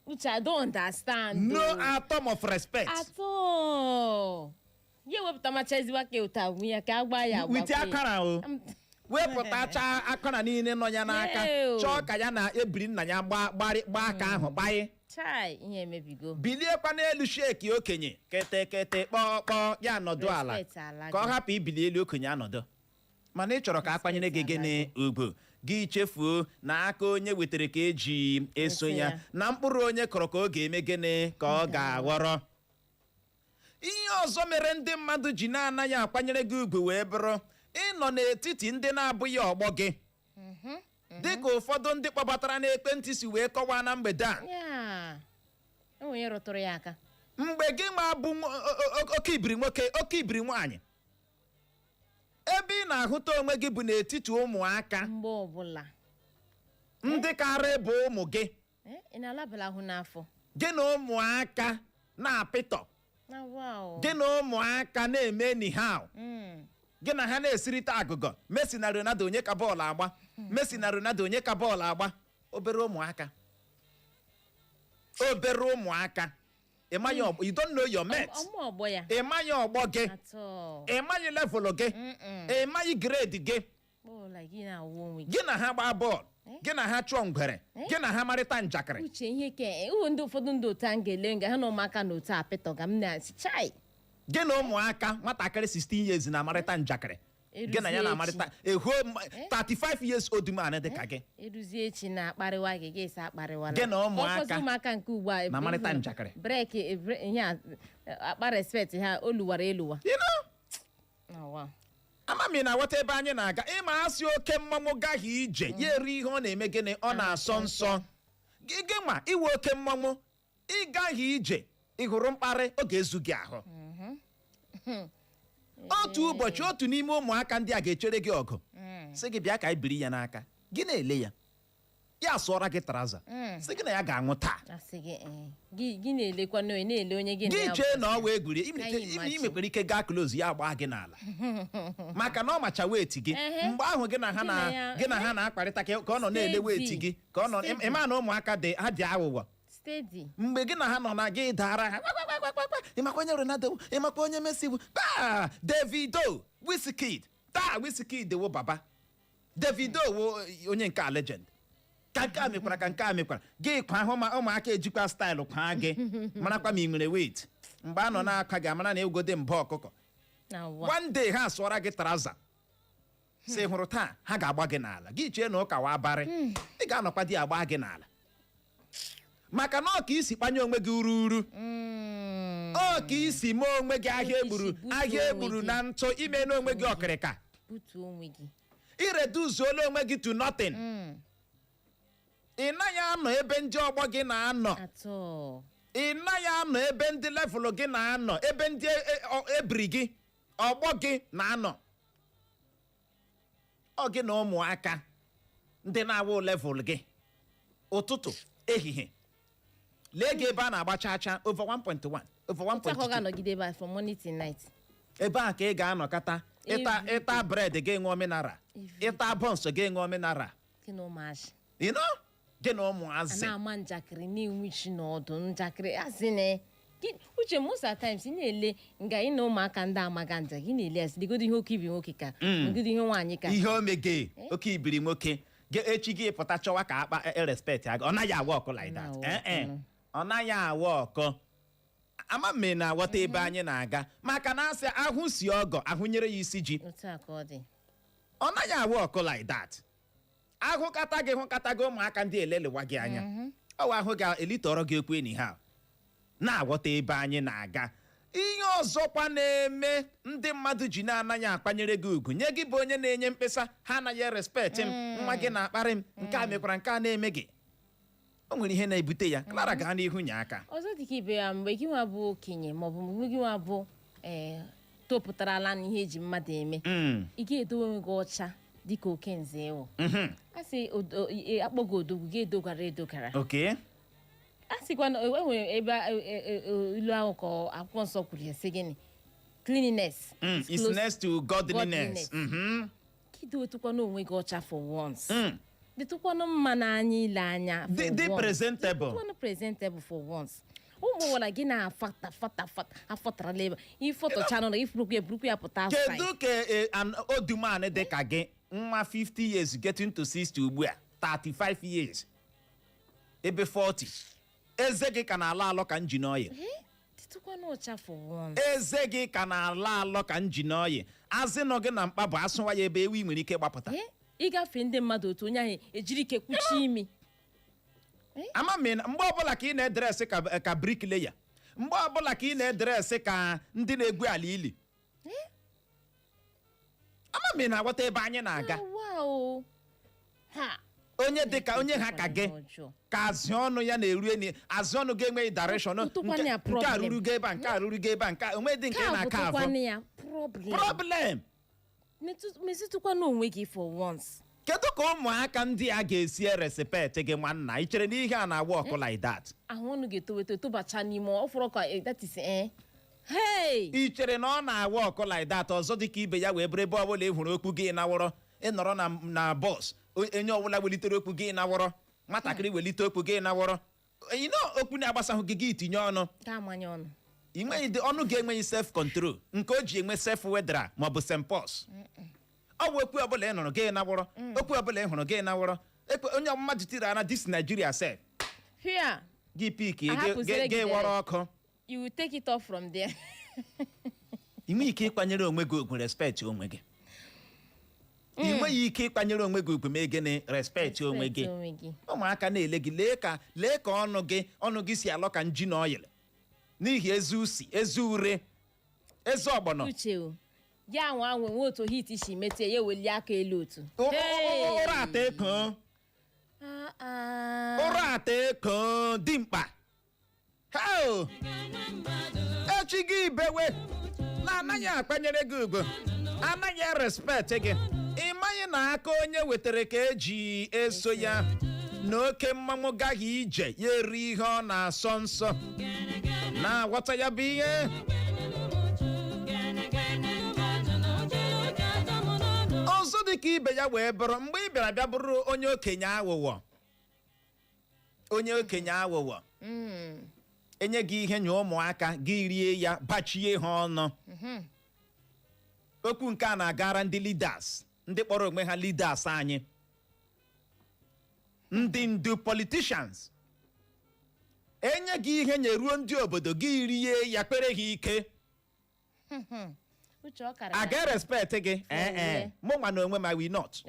Uche, I don't understand. No atom of respect. At all. Ye wepụta machaziwa ka ụta nwunye ka agba ya agba. Witi akara o. wepụtacha akọna niile nọ ya n'aka chọọ ka ya na ebiri nna ya gbaa aka ahụ gbaye. Chai, ihe emebigo. Biliekwa n'elu sheki okenye kete kpọọ ya nọdụ ala ka ọ hapụ ibili elu okenye anọdụ. Mana ị chọrọ ka akwanyere gị gịnị ugwu gị chefuo na aka onye wetara ka eji eso ya na mkpụrụ onye kọrọ ka ọ ga-eme gịnị ka ọ ga-aghọrọ. Ihe ọzọ mere ndị mmadụ ji na-anaghị akwanyere gị ugwu wee bụrụ ịnọ n'etiti ndị na-abụghị ọgbọ gị dịka ụfọdụ ndị kpọbatara n'ekwentị si wee kọwaa na mgbede a. Onye rụtụrụ ya aka mgbe gị ma bụ oke ibiri nwoke oke ibiri nwaanyị ebe ị na-ahụta onwe gị bụ n'etiti ụmụaka mgbe ọbụla ndị kara bụ ụmụ gị ị na-alabala ahụ n'afọ gị na ụmụaka na-apịtọ gị na ụmụaka na-eme anyhow gị na ha na-esirịta agụgọ Messi na Ronaldo onye ka bọọlụ agba Messi na Ronaldo onye ka bọọlụ agba obere ụmụaka you don't know your mates. Ịmaghị ọgbọ gị ịmaghị level gị ịmaghị grade gị gị na ha gbaa bọọlụ gị na ha chụọ ngwere gị na ha marịta njakịrị. Uche ihe ke ndị ụfọdụ ndị otu a ga-ele nga ha na ụmụaka na otu apịtọ ga m na-asị chai gị na ụmụaka nwatakịrị 16 years na-amarịta njakịrị gị na ya na-amarịta ehu 35 years old man dị ka gị eruzie echi na-akparịwa gị ga-esi akparịwala gị na ụmụaka nke ugbu a na-amarịta njakịrị breki ihe akpa respect ha oluwara eluwa. ama m na-aghọta ebe anyị na-aga ịma asị oke mmọnwụ gaghị ije ya eri ihe ọ na-eme gịnị ọ na-asọ nsọ gị ma iwe oke mmọnwụ ịgaghị ije ịhụrụ mkparị ọ ga-ezu gị ahụ. Otu ụbọchị otu n'ime ụmụaka ndị a ga-echere gị ọgụ sị gị bịa ka anyị biri ya n'aka gị na-ele ya sụọra gị traza sị gị na ya ga-anwụ taa gị na-elekwa na-ele onye gị gị chee na ọ wee guri imekwere ike gaa klozu ya gbaa gị n'ala maka na ọ macha weeti gị mgbe ahụ gị na ha na-akparịta ka ọ nọ na-ele weeti gị ka ọ nọ ịma na ụmụaka ha dị aghụghọ mgbe gị na ha nọ na gị dara ha ịmakwa onye Ronaldo ịmakwa onye Messi bụ Davido Wizkid taa Wizkid wo baba Davido wo onye nke a legend ka nke a mekwara gị kwa ahụ ụmụaka ejikwa staịlụ kwa gị marakwa ma ị nwere weit mgbe a nọ n'aka gị amara na egode mba ọkụkọ one day ha sụọra gị traza si hụrụ taa ha ga-agba gị n'ala gị chee na ụka wa abarị ị ga-anọkwa di agba gị n'ala maka na ọ ka isi kpanye onwe gị uru ọ ka isi mee onwe gị ahịa egburu na ntụ ime n'onwe gị ọkịrịka ireduzuola onwe gị to nothing ị naghị anọ ebe ndị ọgbọ gị na-anọ ị naghị anọ ebe ndị level gị na-anọ ebe ndị ebiri gị ọgbọ gị na-anọ ọ gị na ụmụaka ndị na-awụ level gị ụtụtụ ehihie lee gị ebe a na-agba chacha over 1.1 over 1.2 ebe a ka ị ga-anọkata ịta bred gị ṅụọ mineral ịta bọns gị ṅụọ mineral gị na ụmụazị na-ama njakịrị na-enwechi n'ọdụ njakịrị azị uche most of times ị na-ele nga ị na ụmụaka ndị amaga nja gị na-ele ya sidigodo ihe oke ibiri nwoke ka ngodo ihe nwaanyị ka ihe omege oke ibiri nwoke echi gị pụta chọwa ka akpa respect ya ọ naghị awa ọkụ like that ọ naghị awa ọkọ ama mme na-aghọta ebe anyị na-aga maka na asị ahụ si ọgọ ahụ nyere ya isi ji ọ naghị awa ọkụ like that ahụkata gị ụmụaka ndị elelewa gị anya ọwa ahụ ga-elitọrọ gị ekwe enyi ha na-aghọta ebe anyị na-aga ihe ọzọkwa na-eme ndị mmadụ ji na-anaghị akpanyere gị ugwu nye gị bụ onye na-enye mkpesa ha anaghị respect m nwa gị na-akparị m nke a mekwara nke a na-eme gị o nwere ihe na-ebute ya Clara gaa n'ihu nye aka ọzọ dịka ibe ya mgbe gị nwa bụ okenye maọbụ mgbe gị nwa bụ topụtarala n'ihe eji mmadụ eme ị ga-edowe onwe gị ọcha dịka okenze ewu a sị akpọgo odogwu gị edogara a sịkwa na enwere ebe ilu ahụ ka akwụkwọ nsọ kwuru ya sị gịnị cleanliness is next to godliness kidowetukwana onwe gị ọcha for once dịtụkwanụ mma n'anya ile anya presentable for once ụmụ nwere gị na-afata afọtarala ebe ifọtọchanụ na ifurukwu ya pụta kedu ka oduman dị ka gị nwa 50 years getting to 60 ugbu a 35 years ebe 40 eze gị ka na-ala alọ ka njin oyi eze gị ka na-ala alọ ka njin oyi azịnọ gị na mkpa bụ asụwa ya ebe ewu nwere ike gbapụta ịgafe ndị mmadụ otu onye ahụ ejiri ike kpuchi imi ama m mgbe ọbụla ka ị na-edresị ka brikleya mgbe ọbụla ka ị na-edresị ka ndị na-egwu ala ili ama m na-aghọta ebe anyị na-aga onye dịka onye ha ka gị ka azụ ọnụ ya na-eru enyi azụ ọnụ gị enweghị direction nke a ruru gị ebe a nke a ruru gị ebe a nke onwe dị nke na-aka afọ problem mesịtụkwana onwe gị for once kedu ka ụmụaka ndị a ga-esi respect gị nwanna ị chere na ihe a na-awa ọkụ like that ahụ ọnụ ga-etoweta tobacha n'ime ọfụrụ ka that is ị chere na ọ na-awa ọkụ like that ọzọ dịka ibe ya wee bụrụ ebe ọbụla ị hụrụ okwu gị nawọrọ ịnọrọ na bọs onye ọbụla welitere okwu gị nawọrọ nwatakịrị welite okwu gị nawọrọ okwu na-agbasahụ gị itinye ọnụ ọnụ ga-enweghị self control nke o ji enwe self wedra maọbụ sempos ọ bụ okwu ọbụla ị nụrụ gị nawọrọ okwu ọbụla ị hụrụ gị nawọrọ onye mmadụ tiri ana dis Nigeria sef gị pik gị wọrọ ọkụ you will take it off from there. ị nweghị ike ịkwanyere onwe gị ugwu respect onwe gị ị nweghị ike ịkwanyere onwe gị ugwu ma gịnị respect onwe gị ụmụaka na-ele gị lee ka ọnụ gị si alọ ka nji na ọyịl n'ihi ezi usi ezi ure ezi ọgbọnọ ya nwe nwe otu hit si metụ ya eweli aka elu otu ụra ata eko dimkpa echi gị ibewe na anaghị akpanyere gị ugwu anaghị respect gị ị maghị na aka onye wetara ka eji eso ya na oke mmanwụ gaghị ije ya eri ihe ọ na-asọ nsọ na-aghọta ya bụ ihe ọzọ dị ka ibe ya wee bụrụ mgbe ị bịara bịa bụrụ onye okenye aghụghọ enye gị ihe nye ụmụaka gị rie ya bachie ha ọnụ okwu nke a na-agara ndị leaders ndị kpọrọ onwe ha leaders anyị ndị ndu politicians enye gị ihe nyeruo ndị obodo gị rie ya kpere ha ike aga respect gị mụ nwa na onwe ma we not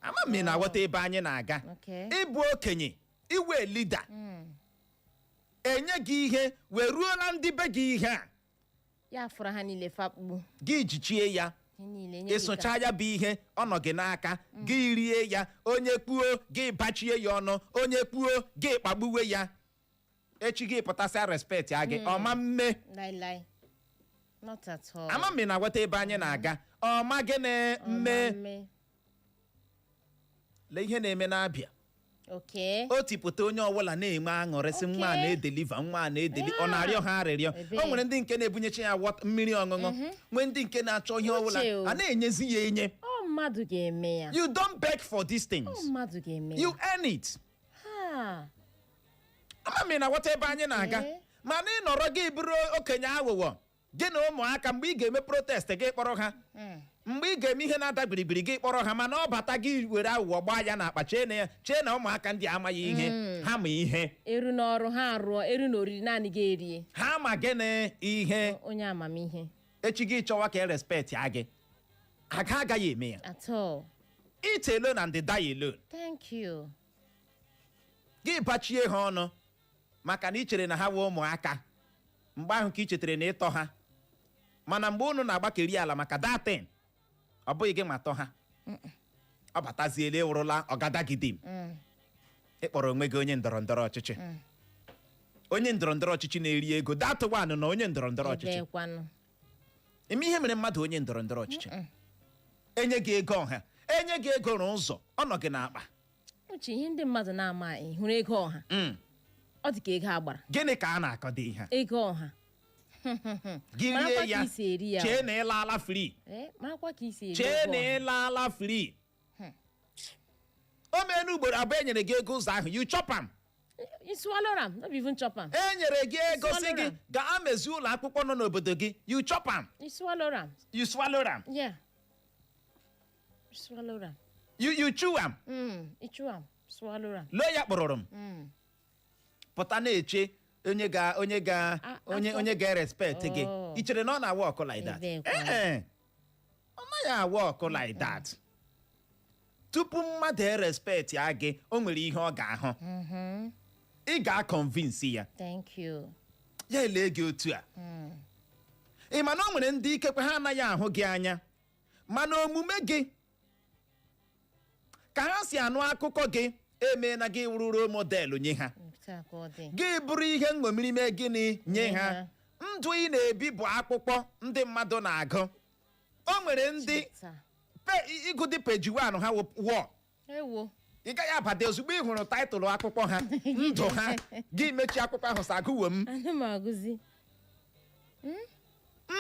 ama m na-aghọta ebe anyị na-aga ịbụ okenye iwe leader enye gị ihe wee ruo na ndị be gị ihe a ya fụrụ ha niile fakpu gị jichie ya ịsụcha ya bụ ihe ọ nọ gị n'aka gị rie ya onye kpuo gị bachie ya ọnụ onye kpuo gị kpagbuwe ya echi gị pụtasịa respect ya gị ọma mme ama m na-agwata ebe anyị na-aga ọma gịnị mme lee ihe na-eme n'Abịa o tipụta onye ọbụla na-eme aṅụrị sị nwa a na-edeliva nwa a na-edeli ọ na-arịọ ha arịrịọ o nwere ndị nke na-ebunyecha ya mmiri ọṅụṅụ nwee ndị nke na-achọ ihe ọbụla a na-enyezi ya enye mmadụ ga-eme ya you don't beg for these things mmadụ ga-eme ya you earn it ama m na-aghọta ebe anyị na-aga mana ị nọrọ gị bụrụ okenye aghụghọ gị na ụmụaka mgbe ị ga-eme protest gị kpọrọ ha mgbe ị ga-eme ihe na-ada biribiri gị kpọrọ ha mana ọ bata gị were aghụghọ gbaa ya n'akpa chee na ụmụaka ndị amaghị ihe ha ma ihe eru n'ọrụ ha arụọ eru na oriri naanị gị erie ha ma gịnị ihe onye amamihe echi gị chọwa ka respect ya gị agaghị eme ya at all eat alone and die alone thank you gị bachie ha ọnụ maka na ị chere na ha wee ụmụaka mgbe ahụ ka ị chetara na ịtọ ha mana mgbe unu na-agbakeri ala maka datin ọ bụghị gị ma tọ ha ọ bataziela ịwụrụla ọgadagidi ịkpọrọ onwe gị onye ndọrọndọrọ ọchịchị onye ndọrọndọrọ ọchịchị na-eri ego datụwanụ na onye ndọrọndọrọ ọchịchị eme ihe mere mmadụ onye ndọrọndọrọ ọchịchị enye gị ego ọha enye gị ego n'ụzọ ọ nọ gị n'akpa uche ihe ndị mmadụ na-amaghị hụrụ ego ọha ọ dị ka ego agbara gịnị ka a na-akọdo ihe ego ọha gị rie ya chee na ịlaala free chee na ịlaala free o mee n'ugboro abụọ enyere gị ego ụzọ ahụ you chop am you swallow am no be even chop am enyere gị ego si gị gaa mezie ụlọ akwụkwọ nọ n'obodo gị you chop am you swallow am you swallow am yeah you swallow am you chew am you chew am swallow am loo ya kpọrọrọ m pụta na-eche onye ga respect gị ị chere na ọ na-awa ọkụ like that ọ naghị awa ọkụ like that tupu mmadụ respect ya gị o nwere ihe ọ ga-ahụ ị ga-convince ya thank you ya elee gị otu a ị ma na o nwere ndị ikekwe ha anaghị ahụ gị anya mana omume gị ka ha si anụ akụkọ gị emee na gị wụrụ role model nye ha gị bụrụ ihe nṅomiri mee gịnị nye ha ndụ ị na-ebi bụ akpụkpọ ndị mmadụ na-agụ o nwere ndị ịgụ dị peji 1 ha wọ ị gaghị abata ozugbo ị hụrụ taịtụlụ akpụkpọ ha ndụ ha gị mechie akpụkpọ ahụ sagụwo m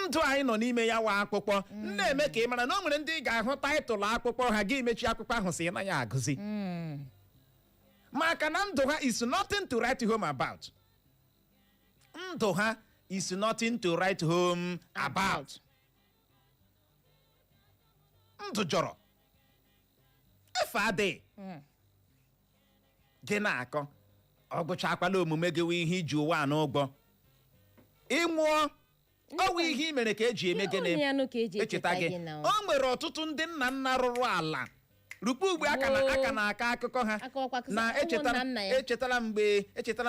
ndụ anyị nọ n'ime ya wa akpụkpọ na-eme ka ị mara na o nwere ndị ị ga-ahụ taịtụlụ akpụkpọ ha gị mechie akpụkpọ ahụ si ị naghị agụzi maka na ndụ ha is nothing to write home about ndụ ha is nothing to write home about ndụ jọrọ efe adịghị gị na-akọ ọ gụchakwala omume gị wee ihe iji ụwa n'ụgwọ ịnwụọ ọwụ ihe i mere ka eji eme gịnị echeta gị o nwere ọtụtụ ndị nna nna rụrụ ala rukpu ugbe aka na-aka akụkọ ha na echetara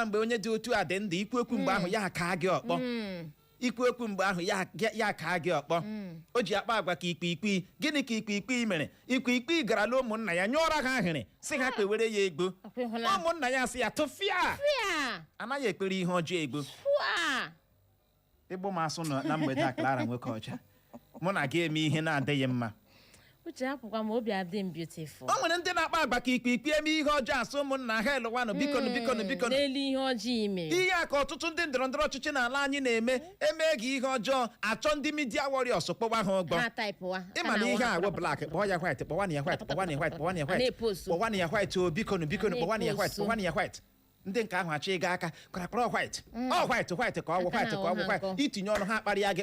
mgbe onye dị otu a dị ndụ ikwu okwu mgbe ahụ ya kaa gị ọkpọ ikwu okwu mgbe ahụ ya kaa gị ọkpọ o ji akpa agwa ka ikpe gịnị ka ikpe mere ikpe garala ụmụnna ya nyụọra ha ahịrị si ha kpewere ya egbo ụmụnna ya sị ya tụfịa anaghị ekpere ihe ọjọọ egbo ịgbụ m asụ na mgbede a Clara nwoke ọcha mụ na gị eme ihe na-adịghị mma uche hapụkwa m obi adị m beautiful. O nwere ndị na-akpa agba ka ikpe eme ihe ọjọọ asụ ụmụnna ha elụwanụ biko n'elu ihe ọjọọ ime ihe a ka ọtụtụ ndị ndọrọndọrọ ọchịchị n'ala anyị na-eme eme gị ihe ọjọọ achọ ndị midia warriors kpọwa ha ụgbọ ịma na ihe a wụ black kpọwa ya white kpọwa ya white kpọwa ya white kpọwa ya white kpọwa ya white o biko kpọwa ya white kpọwa ya white ndị nke ahụ achọ ịga aka kpọrọ white white ka ọ wụ white ka ọ wụ white itinye ọnụ ha kparịa gị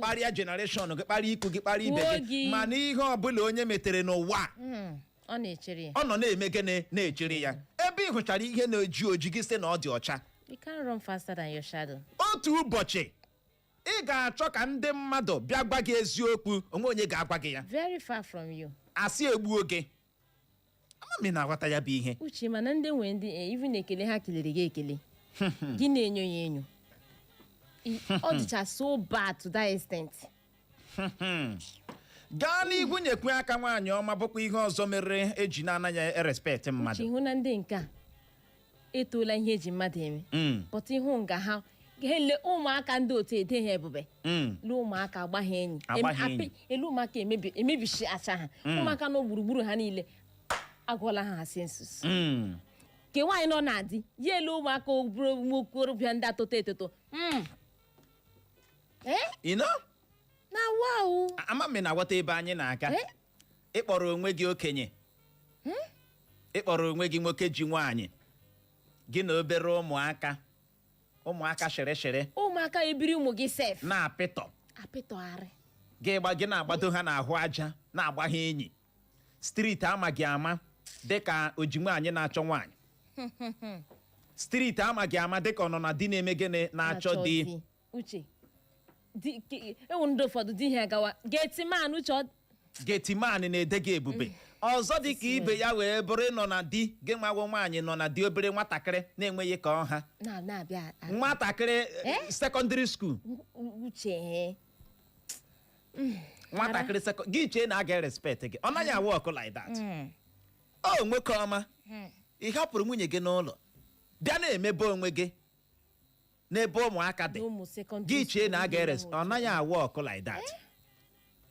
kparịa generation gị kparịa ikwu gị kparịa ibe gị mana ihe ọbụla onye metere n'ụwa ọ nọ na-eme gịnị na-echere ya ebe ị hụchara ihe na-eji oji gị sị na ọ dị ọcha you can't run faster than your shadow. otu ụbọchị ị ga-achọ ka ndị mmadụ bịa gwa gị eziokwu onwe onye ga-agwa gị ya very far from you. asị egbuo gị amami na-aghọta ya bụ ihe uche mana ndị nwere ndị even ekele ha kelere gị ekele gị na-enyo ya enyo ọ dịcha so bad to that extent. gaa n'ihu nyekwe aka nwaanyị ọma bụkwa ihe ọzọ mere eji na-anaghị erespekt mmadụ uche hụ na ndị nke a etoola ihe eji mmadụ eme pọta ihu nga ha ele ụmụaka ndị otu ede ha ebube lee ụmụaka agba ha enyi elu ụmụaka emebichi acha ha ụmụaka nọ gburugburu ha niile agwọla ha sensus ke nwaanyị nọ na-adị ya elu ụmụaka okorobịa ndị atoto etoto na wow amami na-aghọta ebe anyị na-aga ịkpọrọ onwe gị okenye ịkpọrọ onwe gị nwoke ji nwaanyị gị na obere ụmụaka shere ụmụaka ebiri ụmụ gị sef apịtọgharị gị na-agbado ha n'ahụ aja na-agba ha enyi streeti amaghị ama dịka oji nwaanyị na-achọ nwaanyị streeti amaghị ama dịka ọ nọ na di na-eme gịnị na-achọ di uche ewu ndị ụfọdụ di ha gawa getiman na-ede gị ebube ọzọ dị ka ibe ya wee bụrụ ịnọ na di gị nwawo nwaanyị nọ na di obere nwatakịrị na-enweghị ka ọha nwatakịrị sekọndịrị skuul nwatakịrị gị chee na a ga-erespekt gị ọ naghị awụ ọkụ like that o nwoke ọma ị hapụrụ nwunye gị n'ụlọ bịa na-emebe onwe gị n'ebe ụmụaka dị gị chee na a ga-erespekt ọ naghị awụ ọkụ like that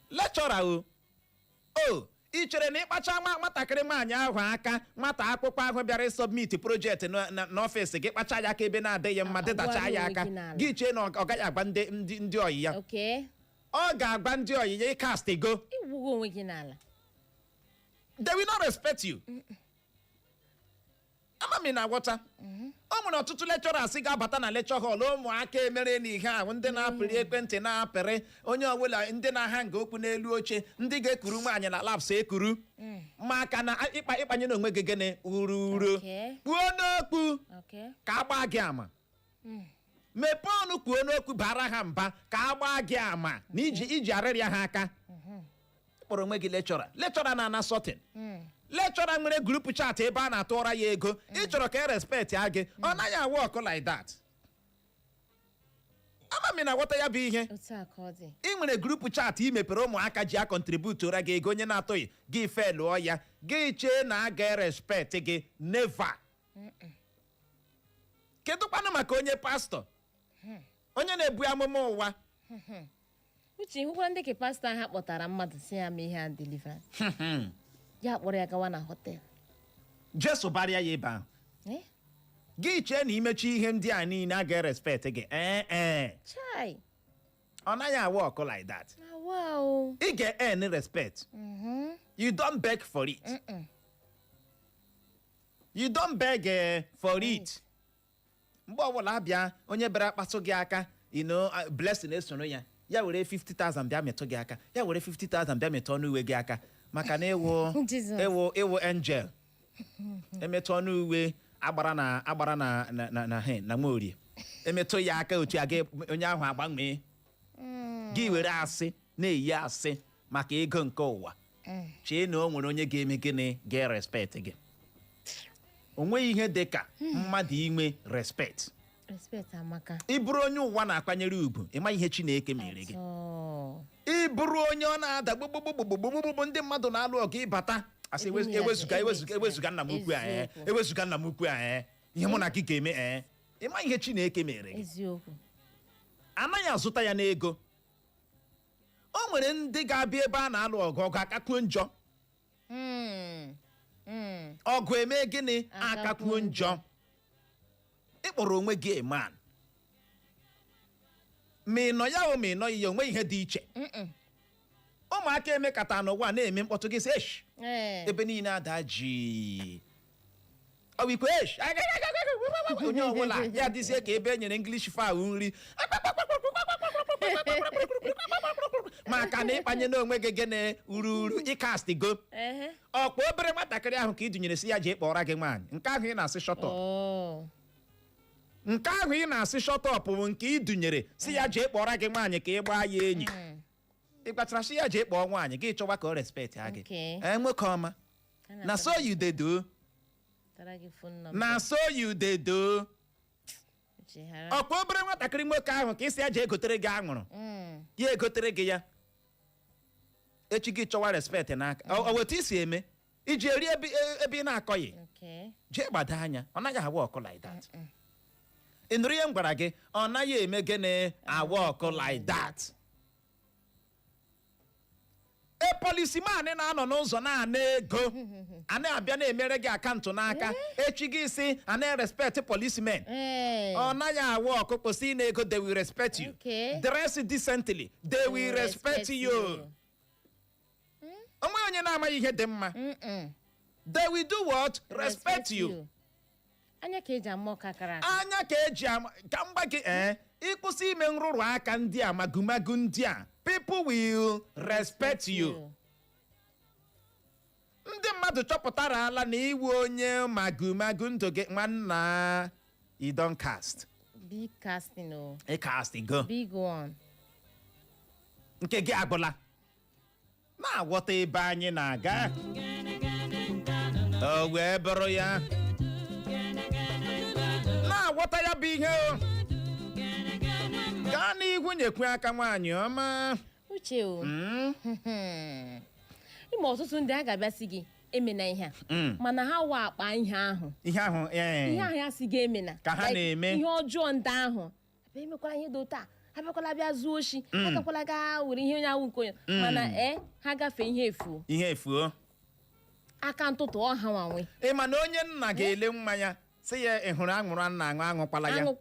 lekchọra o ị chere na ịkpacha nwatakịrị nwaanyị ahụ aka nwata akwụkwọ ahụ bịara ịsọbmit projekti n'ọfịs gị kpacha ya aka ebe na-adịghị mma dịdacha ya aka gị chee na ọ gaghị agba ndị ọyị ya ọ ga-agba ndị ọyị ya ịkast go they will not respect you amami na-agwọta o nwere ọtụtụ lekchọras ga-abata na lekchọ họl ụmụaka emere n'ihe ahụ ndị na-apịrị ekwentị na-apịrị onye ọbụla ndị na-aha nga okwu n'elu oche ndị ga-ekuru nwaanyị na labs ekuru maka na ịkpanye n'onwe gị gịnị uro kpuo n'okpu ka agba gị ama mepee ọnụ kwuo n'okwu bara ha mba ka agba gị ama na iji arịrịa ha aka kpọrọ onwe gị lekchọra na-ana sọtin lekchọra nwere grupu chat ebe a na-atụọra ya ego ị chọrọ ka e respect ya gị ọ naghị awụ ọkụ like that amami na-aghọta ya bụ ihe ị nwere grupu chat ị mepere ụmụaka ji akọntributora gị ego onye na-atụghị gị felụọ ya gị chee na a ga-erespekt gị neva kedụkwanụ maka onye pastọ onye na-ebu amụma ụwa uche hụkwara ndị ka pastọ ha kpọtara mmadụ si ya mee ihe a deliver ya kpọrọ ya gawa na họtel jesu barịa ya ebe ahụ gị chee na imechi ihe ndị a niile a ga-erespekt gị ọ naghị awụ ọkụ like that ị ga-earn respect you don't beg for it you don't beg for it mgbe ọbụla abịa onye bịara kpatụ gị aka blessing esoro ya were 50,000 bịa metụ gị aka ya were 50,000 bịa metụ ọnụ uwe gị aka maka na ịwụ angel emetụ ọnụ uwe agbara na nwaorie emetụ ya aka otu a onye ahụ agbanwee gị were asị na-eyi asị maka ego nke ụwa chee na o nwere onye ga-eme gịnị ga-erespekt gị o nweghị ihe dị ka mmadụ inwe respect amaka ị bụrụ onye ụwa na-akwanyere ugwu ịma ihe Chineke mere gị ị bụrụ onye ọ na-ada gbogbogbogbogbogbo ndị mmadụ na-alụ ọgụ ịbata asị ewezuga nna m ukwu ewezuga nna m ukwu ihe mụ na gị ga-eme ịma ihe Chineke mere gị anaghị azụta ya n'ego o nwere ndị ga-abịa ebe a na-alụ ọgụ akakwuo njọ ọgụ eme gịnị akakwuo njọ ịkpọrọ onwe gị man ma ị nọ ya o ma ị nọ ya onwe ihe dị iche ụmụaka emekata n'ụwa na-eme mkpọtụ gị sị esh ebe niile ada ji ọwikwe esh onye ọbụla ya dịzie ka ebe e nyere English fowl nri maka na ịkpanye n'onwe gị gịnị uru ịkast go ọkpa obere nwatakịrị ahụ ka ị dụnyere si ya jee kpọrọ gị nwaanyị nke ahụ ị na-asị shọtọ nke ahụ ị na-asị shọtọp bụ nke ị dụnyere si ya jee kpọrọ gị nwaanyị ka ị gbaa ya enyi ị kpachara si ya jee kpọọ nwaanyị gị chọwa ka o respect ha gị nwoke ọma na so you dey do na so you dey do ọkwa obere nwatakịrị nwoke ahụ ka ị si ya jee egotere gị aṅụrụ ya egotere gị ya echi gị chọwa respect n'aka o wetu isi eme iji eri ebe ị na-akọghị jee gbado anya ọ naghị awa ọkụ like that ị nụrụ ihe m gwara gị ọ naghị eme gịnị awa ọkụ like that policeman na-anọ n'ụzọ na-ana ego a na-abịa na-emere gị akaụntụ n'aka echi gị si a na-respect policemen ọ naghị awa ọkụ kwụsị ị na-ego they will respect you dress decently they will respect you onwe onye na-amaghị ihe dị mma they will do what? Respect you. Anya ka eji ama ọkakara anya ka eji ama ka mgba gị ịkwụsị ime nrụrụ aka ndị a magumagu ndị a people will respect you. Ndị mmadụ chọpụtara ala na iwu onye magumagu ndụ gị nwanna you don cast. Big casting o. A casting go. Big one. Nke gị agụla. Na-aghọta ebe anyị na-aga. O wee bụrụ ya. Na-aghọta ya bụ ihe o. Gaa n'ihu nyekwe aka nwaanyị ọma. Uche o. Ịma ọtụtụ ndị a ga-abịasị gị emena ihe a. Mana ha wa akpa ihe ahụ. Ihe ahụ ya si gị emena. Ka ha na-eme. Ihe ọjọọ ndị ahụ. Ebe emekwala ihe dị taa. Ha bịakwala bịa zuo oshi. Ha gakwala gaa were ihe onye ahụ nke onye. Mana ha gafee ihe efu. Ihe efu. Aka ntụtụ ọha nwanwe. Ma na onye nna ga-ele mmanya sị ya ị hụrụ aṅụrụ nna aṅụ aṅụkwala ya.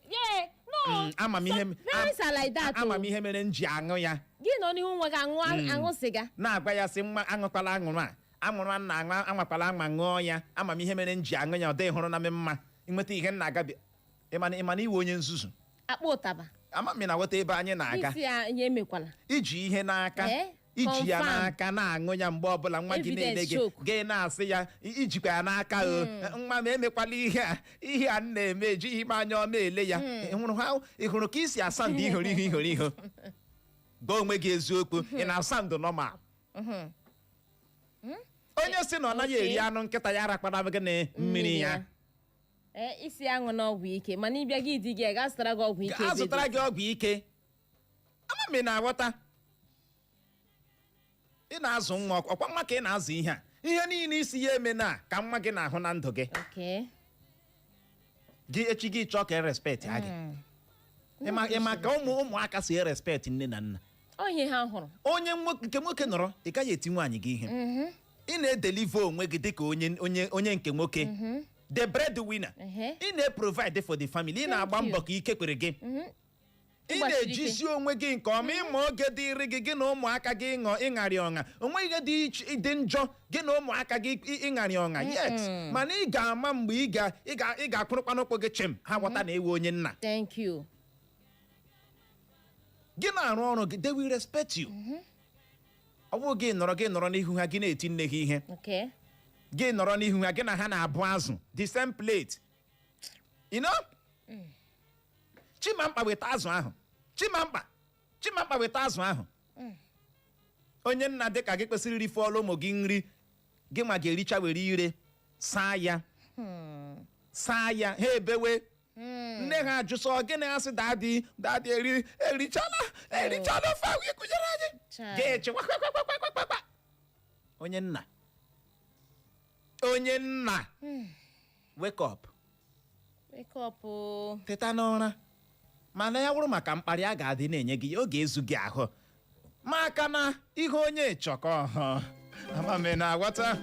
Amamihe mere m ji aṅụ ya. Gị nọ n'ihu nwa gị aṅụ sịga. Na-agwa ya sị mma aṅụkwala aṅụrụ a. Aṅụrụ nna aṅụ anwakwala ama ṅụọ ya. Amamihe mere m ji aṅụ ya ọ dị hụrụ na m mma. Ịnweta ihe nna agabi. Ịma na iwe onye nzuzu. Akpa ụtaba. Amami na-weta ebe anyị na-aga. Isi ya ihe emekwala. Iji ihe n'aka. Iji ya n'aka na-aṅụ ya mgbe ọbụla nwa gị na-ele gị gị na-asị ya ijikwa ya n'aka nwa m emekwala ihe a na-eme ejighị m anya ọma ele ya ị hụrụ ka isi asa ndụ ihoro iho gwa onwe gị eziokwu ị na-asa ndụ nọmal onye si na ọ naghị eri anụ nkịta ya arakpara gị na mmiri ya isi aṅụ n'ọgwụ ike mana ịbịa gị di gị ga-azụtara gị ọgwụ ike azụtara gị ọgwụ ike amami na-aghọta ị na-azụ nwa ọkwa nwa ka ị na-azụ ihe a ihe niile isi ya eme na ka nwa gị na-ahụ na ndụ gị gị echi gị chọọ ka respect ha gị ịma ka ụmụaka si respect nne na nna onye ha hụrụ onye nke nwoke nọrọ ị gaghị eti nwaanyị gị ihe ị na-edelive onwe gị dịka onye nke nwoke the breadwinner ị na-provide for the family ị na-agba mbọ ka ike kwere gị ị na-ejisi onwe gị nke ọma ịma oge dịrị gị gị na ụmụaka gị ịṅarị ọṅa onwe ihe dị njọ gị na ụmụaka gị ịṅarị ọṅa yes mana ị ga-ama mgbe ị ga-akwụrụkwana ụkwụ gị chim ha ghọta na ewe onye nna thank you gị na-arụ ọrụ gị they will respect you ọ bụrụ gị nọrọ n'ihu ha gị na-eti nne gị ihe gị nọrọ n'ihu ha gị na ha na-abụ azụ the same plate you know Chimamkpa weta azụ ahụ Chimamkpa weta azụ ahụ onye nna dịka gị kwesịrị irife ọlụ ụmụ gị nri gị ma ga-ericha were ire saa ya ha ebewe nne ha ajụsọ gịnị ha sị dadị erichala ofe ahụ ịkụnyere anyị ga-eche kwakwakwakwakwakwa onye nna wake up teta n'ụra mana ya wụrụ maka mkparị a ga-adị na-enye gị oge ezu gị ahụ maka na ihe onye chọkọ amame na-aghọta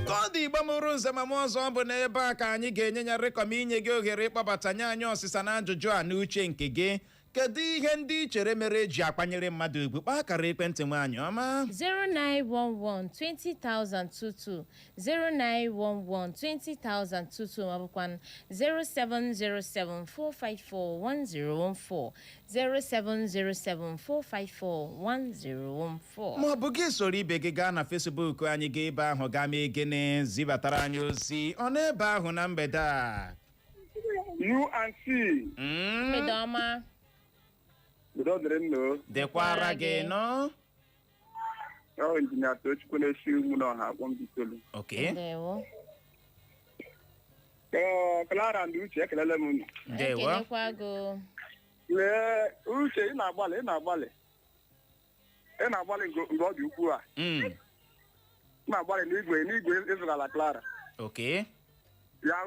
ka ọ dị igbo mụrụ nze ma m ọzọ bụ n'ebe a ka anyị ga-enye ya rịkọm inye gị ohere ịkpọbatanye anyị ọsịsa na ajụjụ a n'uche nke gị. Kedu ihe ndị chere mere eji akwanyere mmadụ ugwu? Kpaa akara ekwentị nwaanyị ọma 0911-20,022 0911-20,022 ma bụkwa 0707-454-1014 0707-454-1014 ma ọ bụ gị soro ibe gị gaa na Facebook anyị ga ebe ahụ gaa mee gịnị zibatara anyị ozi ọ n'ebe ahụ na mgbede a UNC mgbede ọma dịkwara gị nọ injinia Tochukwu na-esi ugwu n'ọha agbọmbitolu. ndewo Clara ndị Uche ekelele m unu. ndewo ekelekwa gị. Lee Uche ị na-agbalị mgbe ọ dị ukwuu a ị na-agbalị n'igwe ịzụrala Clara ya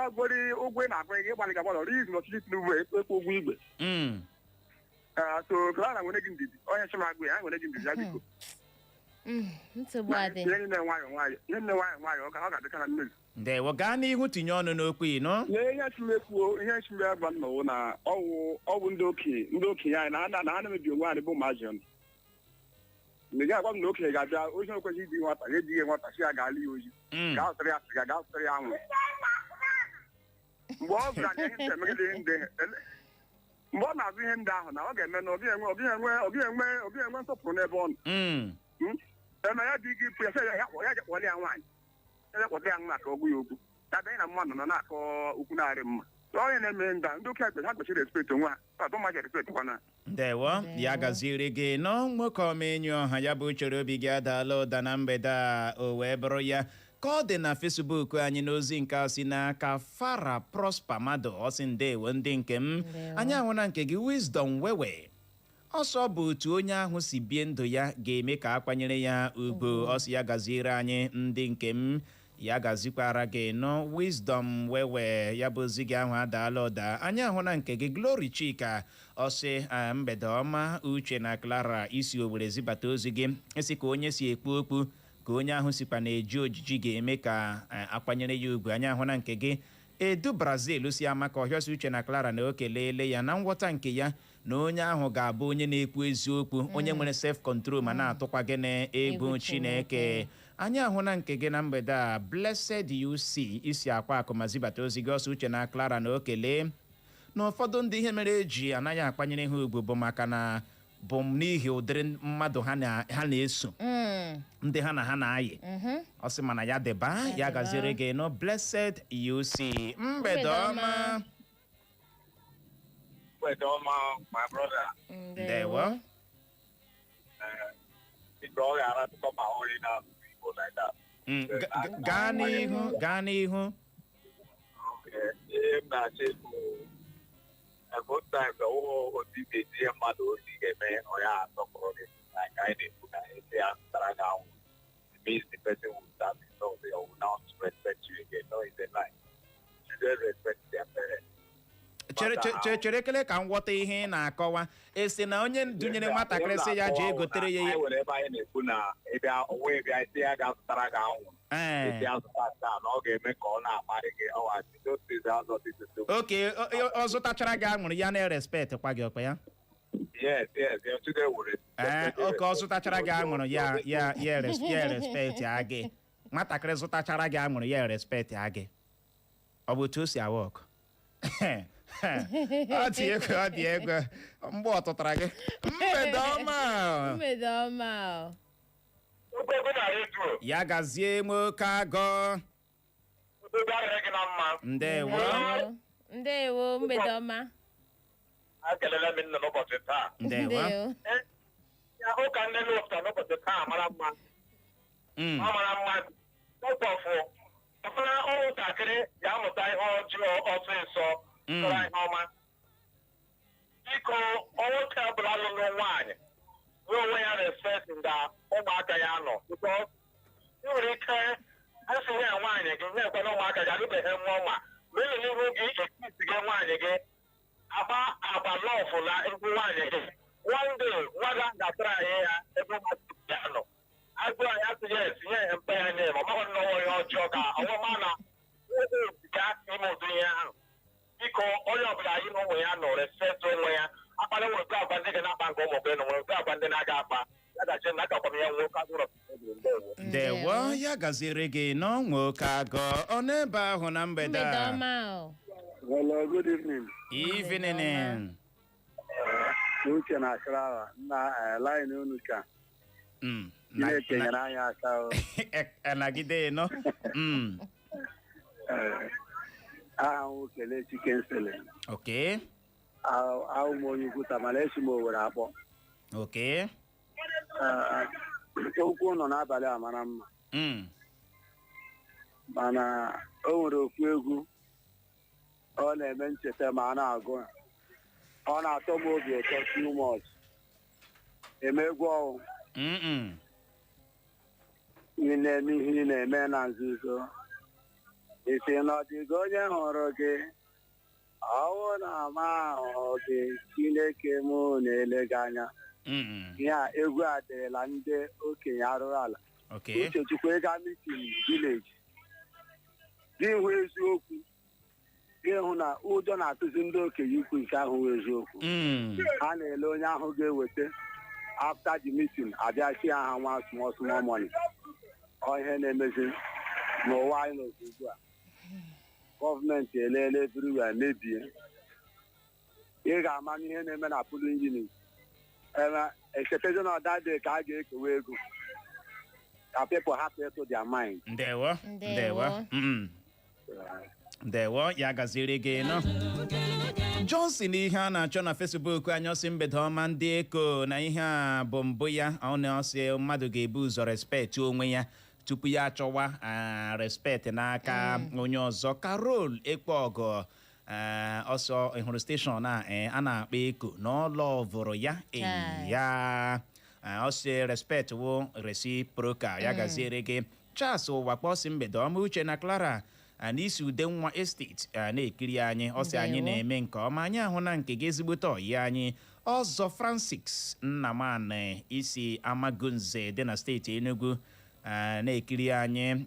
gbori ụgwọ ị na-akwa gị ịgbalị ga-agbalị ọrụ izu n'ọchịchị Tinubu ekwe ụgwọ igwe so Clara nwere gị ndidi onye chịmagụ ya nwere gị ndidi ya biko nsogbu adị ihe nne nwayọ nwayọ ọ ga-adịka na mmezu. ndewo gaa n'ihu tinye ọnụ n'okwu ịnụ ihe chimekwu agba nnọwụ na ọwụ ndị okenye anyị na ha na-emebi onwe anyị bụ ụmụazị ọnụ. Mgbe gị agwa m na okenye ga-abịa ozi ekweghị idi nwata ga-ejighị nwata si ya ga-ala ya ozi gaa zụtara ya sịga gaa zụtara ya anwụ mgbe ọ bụla na ihe ndị emegide mgbe ọ na-azụ ihe ndị ahụ na ọ ga-eme na obi enwe nsọpụrụ n'ebe ọ nọ eme ya dị gị pụ ya ya kpọrọ ya nwaanyị elekpọta ya nwa ka ọgwụ ya okwu ya bịa na mmadụ nọ na-akọ ukwu narị mma onye na-eme ndị okenye ha kwesịrị respekt onwe ha atụmaji respekt kwana. ndewo ya gaziri gị nọ nwoke ọmenyu ọha ya bụ chere obi gị adaala ụda na mgbede a o wee bụrụ ya ka ọ dị na Facebook anyị n'ozi nke a si n'aka Fara Prosper mmadụ ọsị ndewo ndị nke m anyị ahụna nke gị Wisdom wewe ọsọ bụ otu onye ahụ si bie ndụ ya ga-eme ka akwanyere ya ugwu ọsị ya gaziere anyị ndị nke m ya gazikwara gị nọ Wisdom wewe ya bụ ozi gị ahụ adaala ụda anyị ahụna nke gị Glory Chika ọsị mgbede ọma Uche na Clara isi Owerri zibata ozi gị esi ka onye si ekpu okpu ka onye ahụ sikwa na-eji ojiji ga-eme ka akwanyere ya ugwu anyị ahụna nke gị Edu Brazil si ama ka ọhịọsi Uche na Clara na okelele ya na nghọta nke ya na onye ahụ ga-abụ onye na-ekwu eziokwu onye nwere self control ma na-atụkwa gị na egwu Chineke anyị ahụna nke gị na mgbede a Blessed UC isi akwa akụ ma zibata ozi gị ọsọ Uche na Clara na okele na ụfọdụ ndị ihe mere eji anaghị akwanyere ha ugwu bụ maka na bụ n'ihi ụdịrị mmadụ ha na-eso ndị ha na ha na-ayị ọ sị mana ya deba ya gaziere gị nọ Blessed UC mgbede ọma my brother. ndewo gaa n'ihu Most times, the whole thing is mmadụ ozi ga-eme ọya asọpụrụ gị like I na-ekwu na ebe ya tara gị ahụ means the person will start to they will not respect you again. No, it's a lie. Children respect their parents. chere ekele ka m ghọta ihe ị na-akọwa esi na onye dunyere nwatakịrị sị ya jee gotere ya ihe were ebe anyị na-ekwu na ebe onwe ebe anyị sị ya ga-azụtara gị anwụ ebe azụta taa na ọ ga-eme ka ọ na-akparị gị oke ọ zụtachara gị anwụrụ ya na-erespekt kwa gị ọkpa ya oke ọ zụtachara gị anwụrụ ya erespekt ya gị nwatakịrị zụtachara gị anwụrụ ya erespekt ya gị ọ bụ otu o si awa ọkụ ọ dị ego mgbe ọ tụtara gị mgbede ọma ya gazie nwoke agọ ndewo mgbede ọma akelele m nọ n'ụbọchị taa ndewo ya ụka nne n'ụbọchị n'ụbọchị taa mara mma ọ mara mma ụbọchị ọbụla ụmụntakịrị ga-amụta ihe ọjọọ ọsịsọ tụrụ ihe ọma biko nwoke ọbụla lụrụ nwaanyị nwee onwe ya respekt nga ụmụaka ya nọ because ị nwere ike asị ya nwaanyị gị na-ekwe na ụmụaka gị adịbeghị nwa ọma ma ị n'ihu gị ekisi gị nwaanyị gị agba lọfụ na ndị nwaanyị gị one day nwa ga-atara anyị ya ebe ụmụaka ya nọ agụ anyị atụghị etinye ya mpe ya nye ma ọ nọwọ ihe ọjọọ ka ọnwụma na oge ga ime ụdị ihe ahụ biko onye ọbụla anyị na ụmụ ya nọ respekt onwe ya akpara nwere agwa ndị ga na-akpa nke ụmụ gị nọ nwere agwa ndị na-aga akpa ya gachi na akakwa m ya nwoke agụrọ ndewo ya gaziere gị n'ọnwoke agọ ọ n'ebe ahụ na mgbede a. Hello, good evening. Evening. Uche na Akrara na line unu ka. Chineke nyere anyị aka o. Anagide no. Aha m kele chicken sele. Okay. Ahụ m onye kwuta mana esi m Owere akpọ. Okay. Okwu nọ n'abalị a mara mma. Mana o nwere okwu egwu ọ na-eme ncheta ma a na-agụ ọ na-atọ m obi ụtọ too much. Emegwu ọwụ ị na-eme ihe ị na-eme na nzuzo isi na ọdịgo onye hụrụ gị ọwụ na ama ahụ gị Chineke m na-ele gị anya. Ihe a egwu a dịrịla ndị okenye arụrụ ala. Uchechukwu ịga mitin vileji gị hụ eziokwu gị hụ na ụjọ na-atụzi ndị okenye ikwu nke ahụ wụ eziokwu. Ha na-ele onye ahụ ga-eweta after the meeting abịachi aha nwa small money. Ọ ihe na-emezi n'ụwa anyị n'otu ugbu a gọọmenti eleele everywhere mebie. Ị ga-ama ihe na-eme na pulling unit echetezi na ọdade ka a ga-ekewa ego ka people hapụ ịtụ their mind. Ndewo ya gaziri gị nọ. Johnson ihe a na-achọ na Facebook anyị ọsị mgbede ọma ndị eko na ihe a bụ mbụ ya ọ na-ọsị mmadụ ga-ebu ụzọ respect onwe ya tupu ya achọwa respect n'aka onye ọzọ. Carol Ekpeọgọ ọsọ ịhụrụ steshọn a na-akpa eko n'ọlọ vụrụ ya ya ọsị respect wụ reciprocal ya gaziere gị. Charles Ụwakpo ọsị mgbede ọma Uche na Clara n'isi Udenwa Estate na-ekiri anyị ọsị anyị na-eme nke ọma anyị ahụ na nke gị ezigbote ọyi anyị. Ọzọ Francis Nnamani isi Amagunze dị na steeti Enugu na-ekiri anyị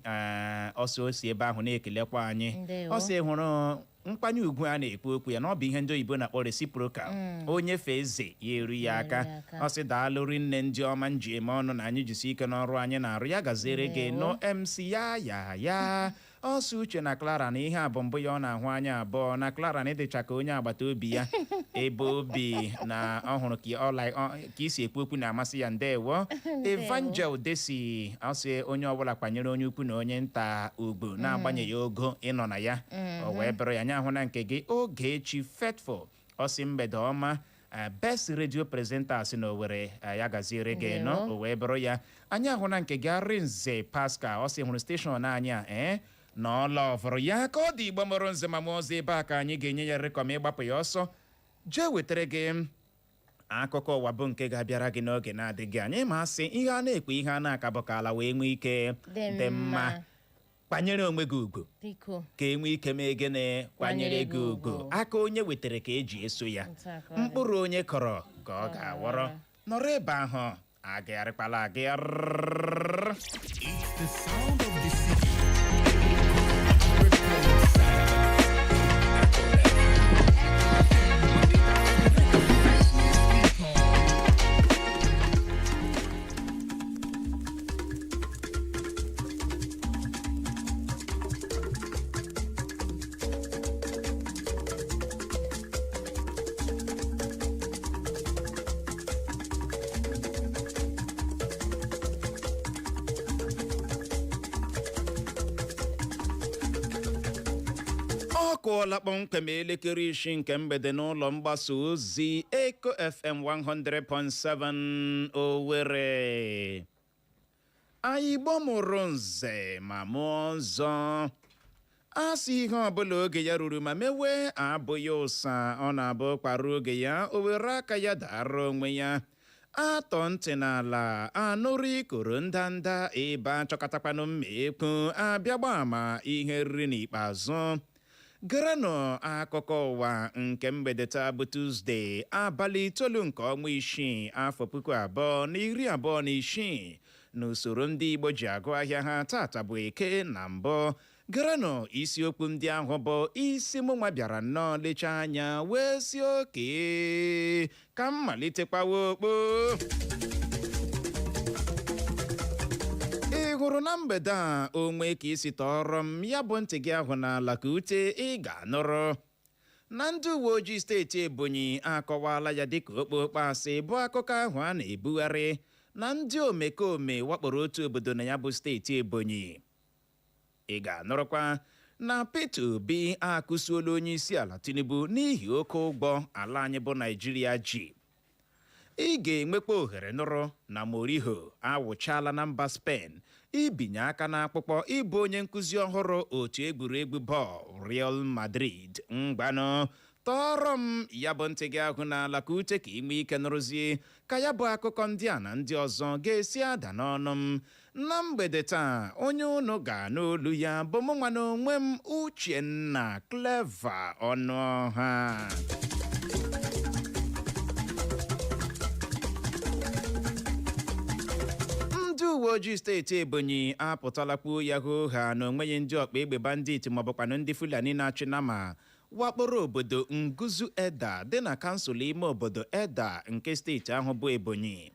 ọsọ osi ebe ahụ na-ekelekwa anyị. Ọsị hụrụ nkwanye ugwu a na-ekwu okwu ya na ọ bụ ihe ndị oyibo na-akpọ reciprocal. onye fe eze ya eru ya aka. Ọsị daalụrị nne ndị ọma nji eme ọnụ na anyị jisi ike n'ọrụ anyị na-arụ ya gaziere gị no MC ya ọsọ Uche na Clara na ihe a bụ mbụ ya ọ na-ahụ anya abụọ na Clara na ịdịcha ka onye agbata obi ya ebe obi na ọhụrụ ka isi ekwu okwu na-amasị ya. Ndewo Evangel Desi ọsị onye ọbụla kwanyere onye ukwu na onye nta ugwu na-agbanyeghị ogo ịnọ na ya o wee bụrụ ya anya ahụ na nke gị. Ogechi Faithful ọsị mgbede ọma best radio presenters na Owere ya gaziere gị nọ o wee bụrụ ya anya ahụ na nke gị. Arinze Pascal ọsị hụrụ steshọn anyị a n'ọla ọfụrụ ya ka ọ dị Igbo mụrụ nze ma ọzọ ebe a ka anyị ga-enye ya rekọm ịgbapụ ya ọsọ jee wetara gị akụkọ ụwa bụ nke ga-abịara gị n'oge na-adịghị anyị ma sị ihe a na-ekwe ihe a na-akabụ ka ala wee nwee ike dị mma. Kwanyere onwe gị ugwu ka e nwee ike mee gịnị kwanyere gị ugwu. Aka onye wetara ka eji eso ya mkpụrụ onye kọrọ ka ọ ga-awọrọ nọrọ ebe ahụ agagharịkwala agagharị. Ọ kụọla kpọmkwem elekere 6 nke mgbede n'ụlọ mgbasa ozi Eko FM 100.7 Owerri. Anyị gbọmụrụ nze ma mụọ ọzọ. Asị ihe ọbụla oge ya ruru ma mewe abụghị ụsa ọ na-abụ kpara oge ya o were aka ya dara onwe ya. Atọ ntị n'ala anụrụ ikoro ndanda ebe achọkatakwanụ mma ekwu abịa gbaa ma ihe riri n'ikpeazụ. gerenụ akụkọ ụwa nke mgbede taa bụ Tuzdee abalị 9 nke ọnwa 6 afọ 2026 n'usoro ndị Igbo ji agụ ahịa ha tata bụ Eke na mbụ. Gerenụ isiokwu ndị ahụ bụ isi mụnwa bịara nnọọ lechaa anya wee si oke ka mmalitekwawa okpo. Ị hụrụ na mgbede a onwe ka isi tọrọ m ya bụ ntị gị ahụ n'ala ka ute ị ga-anụrụ na ndị uwe ojii steeti Ebonyi akọwala ya dịka okpokpo asị bụ akụkọ ahụ a na-ebugharị na ndị omekome wakporo otu obodo na ya bụ steeti Ebonyi. Ị ga-anụrụkwa na Peter Obi akụsuola onye isi ala Tinubu n'ihi oke ụgbọ ala anyị bụ Naijiria ji. Ị ga-enwekwa ohere nụrụ na Mourinho awụchala na mba Spain ibinye aka n'akpụkpọ ịbụ onye nkụzi ọhụrụ otu egwuregwu bọọlụ Real Madrid. Mgbanụ tọrọ m ya bụ ntị gị ahụ n'ala ka uche ka ime ike nụrụzie ka ya bụ akụkọ ndị a na ndị ọzọ ga-esi ada n'ọnụ m na mgbede taa. Onye unu ga-anụ olu ya bụ mụnwa na onwe m Uchenna Clever Ọnụọha. Ndị uwe ojii steeti Ebonyi apụtalakwuo ya hoo ha na onweghị ndị ọkpa egbe bandit maọbụkwanụ ndị Fulani na-achị nama wakporo obodo Nguzu Eda dị na kansụl ime obodo Eda nke steeti ahụ bụ Ebonyi.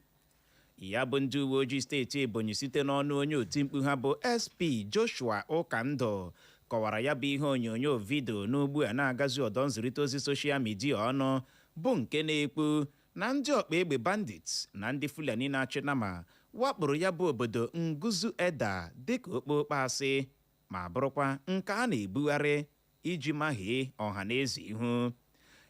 Ya bụ ndị uwe ojii steeti Ebonyi site n'ọnụ onye oti mkpu ha bụ SP Joshua Ụkandụ kọwara ya bụ ihe onyonyo vidio n'ugbu a na-agazi ọdọ nzirịta ozi soshal midia ọnụ bụ nke na-ekwu na ndị ọkpa egbe bandits na ndị Fulani na-achị nama wakporo ya bụ obodo Nguzu Eda dịka okpokpo asị ma bụrụkwa nke a na-ebugharị iji mahie ọha na eze ihu.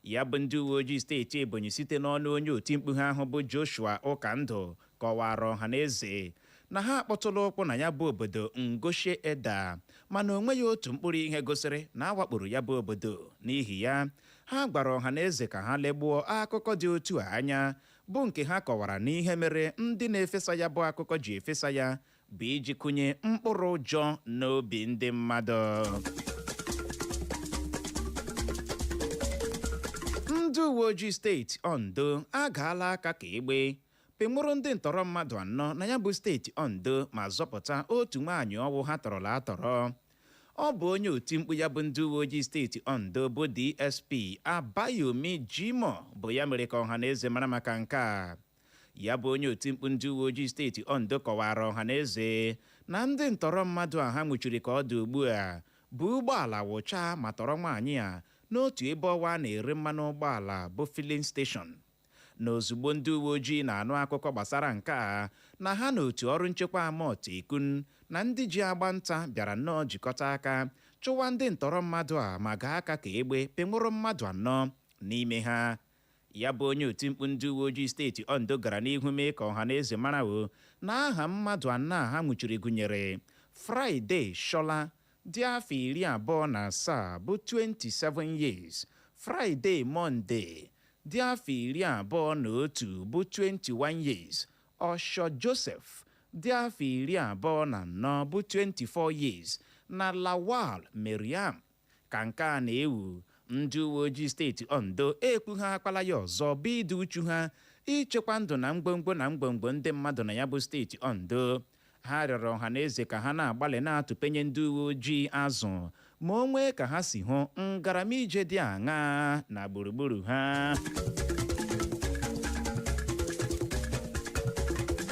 Ya bụ ndị uwe ojii steeti Ebonyi site n'ọnụ onye oti mkpu ha ahụ bụ Joshua Ụkandụ kọwara ọha na eze na ha akpọtụla ụkwụ na ya bụ obodo Ngoshe Eda mana o nweghị otu mkpụrụ ihe gosiri na awakporo ya bụ obodo. N'ihi ya ha gwara ọha na eze ka ha legbuo akụkọ dị otu a anya bụ nke ha kọwara na ihe mere ndị na-efesa ya bụ akụkọ ji efesa ya bụ iji kụnye mkpụrụ ụjọ n'obi ndị mmadụ. Ndị uwe ojii steeti Ondo agaala aka ka egbe pemụrụ ndị ntọrọ mmadụ 4 na ya bụ steeti Ondo ma zọpụta otu nwaanyị ọwụ ha tọrọla atọrọ. Ọ bụ onye oti mkpu ya bụ ndị uwe ojii steeti Ondo bụ DSP Abayomi Jimo bụ ya mere ka ọha na eze mara maka nke a. Ya bụ onye oti mkpu ndị uwe ojii steeti Ondo kọwara ọha na eze na ndị ntọrọ mmadụ a ha nwụchiri ka ọ dị ugbu a bụ ụgbọala wụcha ma tọrọ nwaanyị a n'otu ebe ọwa na-ere mmanụ ụgbọala bụ filling station. Na ozugbo ndị uwe ojii na-anụ akụkọ gbasara nke a na ha na otu ọrụ nchekwa Amot Ekun na ndị ji agba nta bịara nnọọ jikọta aka chụwa ndị ntọrọ mmadụ a ma gaa aka ka egbe penwụrụ mmadụ 4 n'ime ha. Ya bụ onye oti mkpu ndị uwe ojii steeti Ondo gara n'ihu mee ka ọha na eze mara na aha mmadụ 4 a ha nwụchiri gụnyere Friday Shola dị afọ 27 bụ 27 years, Friday Monday dị afọ 21 bụ 21 years, Osho Joseph dị afọ 24 bụ 24 years na Lawal Meriam. Ka nke a na-ewu, ndị uwe ojii steeti Ondo ekwughị akpala ya ọzọ bụ ịdị uchu ha ichekwa ndụ na mgbomgbo ndị mmadụ na ya bụ steeti Ondo. Ha rịọrọ ọha na eze ka ha na-agbalị na-atụpenye ndị uwe ojii azụ ma o nwee ka ha si hụ ngaramije dị aṅaa na gburugburu ha.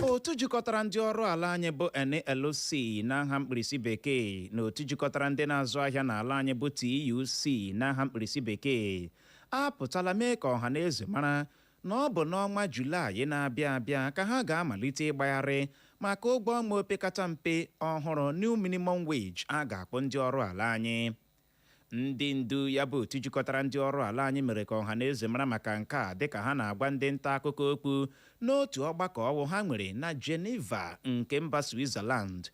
Otu jikọtara ndị ọrụ ala anyị bụ NLC n'aha mkpirisi bekee na otu jikọtara ndị na-azụ ahịa n'ala anyị bụ TUC n'aha mkpirisi bekee apụtala mee ka ọha na eze mara na ọ bụ n'ọnwa Julaị na-abịa abịa ka ha ga-amalite ịgbagharị maka ụgwọ ọnwa opekata mpe ọhụrụ new minimum wage a ga-akpọ ndị ọrụ ala anyị. Ndị ndu ya bụ otu jikọtara ndị ọrụ ala anyị mere ka ọha na eze mara maka nke a dịka ha na-agwa ndị nta akụkọ okwu n'otu ọgbakọ ọwụ ha nwere na Geneva nke mba Switzerland.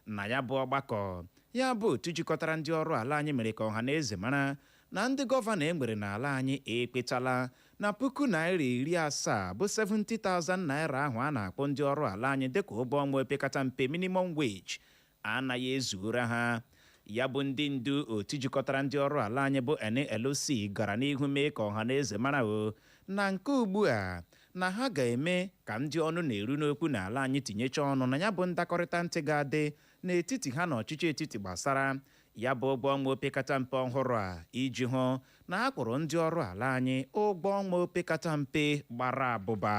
Na ya bụ ọgbakọ ya bụ otu jikọtara ndị ọrụ ala anyị mere ka ọha na eze mara na ndị gọvanọ enwere n'ala anyị ekpetala na $70,000 bụ 70,000 naira ahụ a na-akpọ ndị ọrụ ala anyị dịka ụgwọ ọnwa opekata mpe minimum wage anaghị ezugoro ha. ya bụ ndị ndu otu jikọtara ndị ọrụ ala anyị bụ NLC gara n'ihu mee ka ọha na eze mara na nke ugbu a na ha ga-eme ka ndị ọnụ na-eru n'okwu n'ala anyị tinyechaa ọnụ na ya bụ ndakọrịta ntị ga-adị n'etiti ha na ọchịchị etiti gbasara ya bụ ụgwọ ọnwa opekata mpe ọhụrụ a iji hụ na a kwụrụ ndị ọrụ ala anyị ụgwọ ọnwa opekata mpe gbara abụba.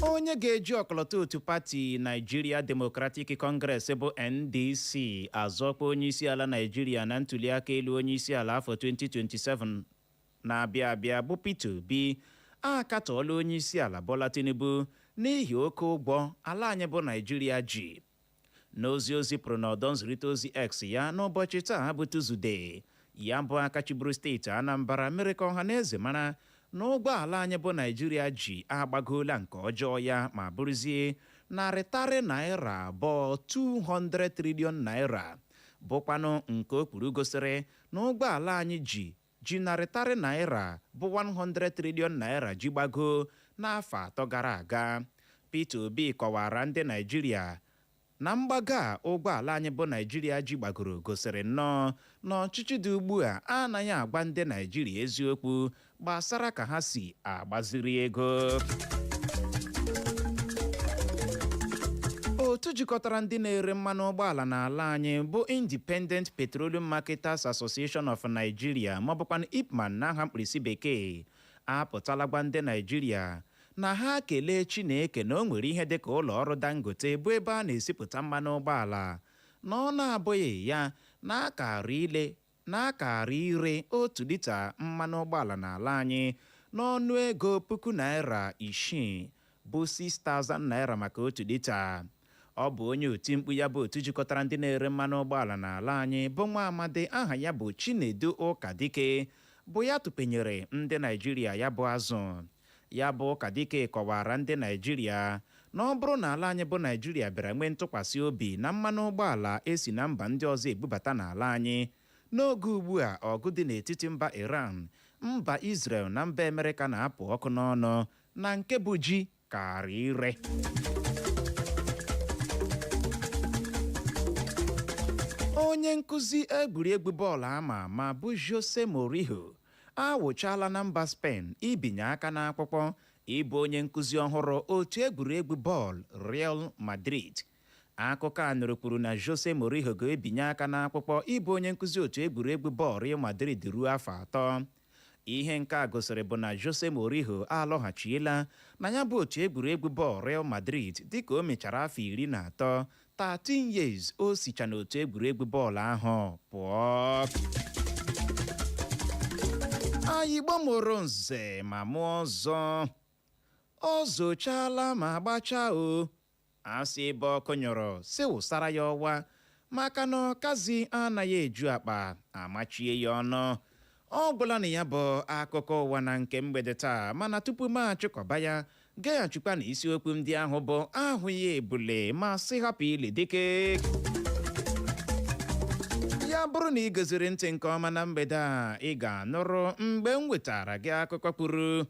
onye ga-eji ọkọlọtọ otu pati Nigeria Democratic Congress bụ NDC azọkwa onye isi ala Nigeria na ntuliaka elu onye isi ala afọ 2027 na-abịa abịa bụ Peter Obi akatọọla onye isi ala Bola Tinubu n'ihi oke ụgwọ ala anyị bụ Nigeria ji. N'ozi o zipụrụ n'ọdọ nzirịta ozi X ya n'ụbọchị taa bụ Tuzdee, ya bụ aka chịburu steeti Anambra mere ka ọha na eze mara na ụgbọ ala anyị bụ Nigeria ji agbagoola nke ọjọọ ya ma bụrụzie narịtarị naira abụọ 200 trillion naira, bụkwanụ nke o kwuru gosiri na ụgbọ ala anyị ji narịtarị naira bụ 100 trillion naira ji gbagoo n'afọ 3 gara aga. Peter Obi kọwara ndị Nigeria na mgbago a ụgbọ ala anyị bụ Nigeria ji gbagoro gosiri nnọọ na ọchịchị dị ugbu a anaghị agwa ndị Nigeria eziokwu gbasara ka ha si agbaziri ego. otu jikọtara ndị na-ere mmanụ ụgbọala n'ala anyị bụ Independent Petroleum Marketers Association of Nigeria maọbụkwa IPMAN n'aha mkpirisi bekee apụtala gwa ndị Nigeria na ha kelee Chineke na o nwere ihe dịka ụlọ ọrụ Dangote bụ ebe a na-esipụta mmanụ ụgbọala na ọ na-abụghị ya na-akara ire otu lita mmanụ ụgbọala n'ala anyị n'ọnụ ego $6,000 bụ 6,000 naira maka otu lita. Ọ bụ onye oti mkpu ya bụ otu jikọtara ndị na-ere mmanụ ụgbọala n'ala anyị bụ nwa amadi aha ya bụ Chinedu Ụkadike bụ ya tụpenyere ndị Nigeria ya bụ azụ. Ya bụ Ụkadike kọwara ndị Nigeria na ọ bụrụ na ala anyị bụ Nigeria bịara nwee ntụkwasị obi na mmanụ ụgbọala esi na mba ndị ọzọ ebubata n'ala anyị n'oge ugbu a ọgụ dị n'etiti mba Iran, mba Israel na mba Amerịka na-apụ ọkụ n'ọnụ na nke bụ ji kara ire. Onye nkụzi egwuregwu bọọlụ ama ama bụ Jose Mourinho awụchala na mba Spain ibinye aka n'akwụkwọ ịbụ onye nkụzi ọhụrụ otu egwuregwu bọọlụ Real Madrid. Akụkọ a nụrụ kwuru na Jose Mourinho ga-ebinye aka n'akwụkwọ ịbụ onye nkụzi otu egwuregwu bọọlụ Real Madrid ruo afọ 3. Ihe nke a gosiri bụ na Jose Mourinho alọghachiela na ya bụ otu egwuregwu bọọlụ Real Madrid dịka o mechara afọ 13 13 years o sicha n'otu egwuregwu bọọlụ ahụ pụọ. Anyị gbamoro nze ma mụọ ọzọ ọ zochala ma gbachaa o asị ebe ọkụ nyọrọ si wụsara ya ọwa maka na ọkazi anaghị eju akpa amachie ya ọnụ. Ọ gwụla na ya bụ akụkọ ụwa na nke mgbede taa, mana tupu m achịkọba ya gaghachikwa na isiokwu ndị ahụ bụ ahụ ya ebule ma sị hapụ ili dike. Ya bụrụ na ị goziri ntị nke ọma na mgbede a ị ga-anụrụ mgbe m wetara gị akụkọ kwuru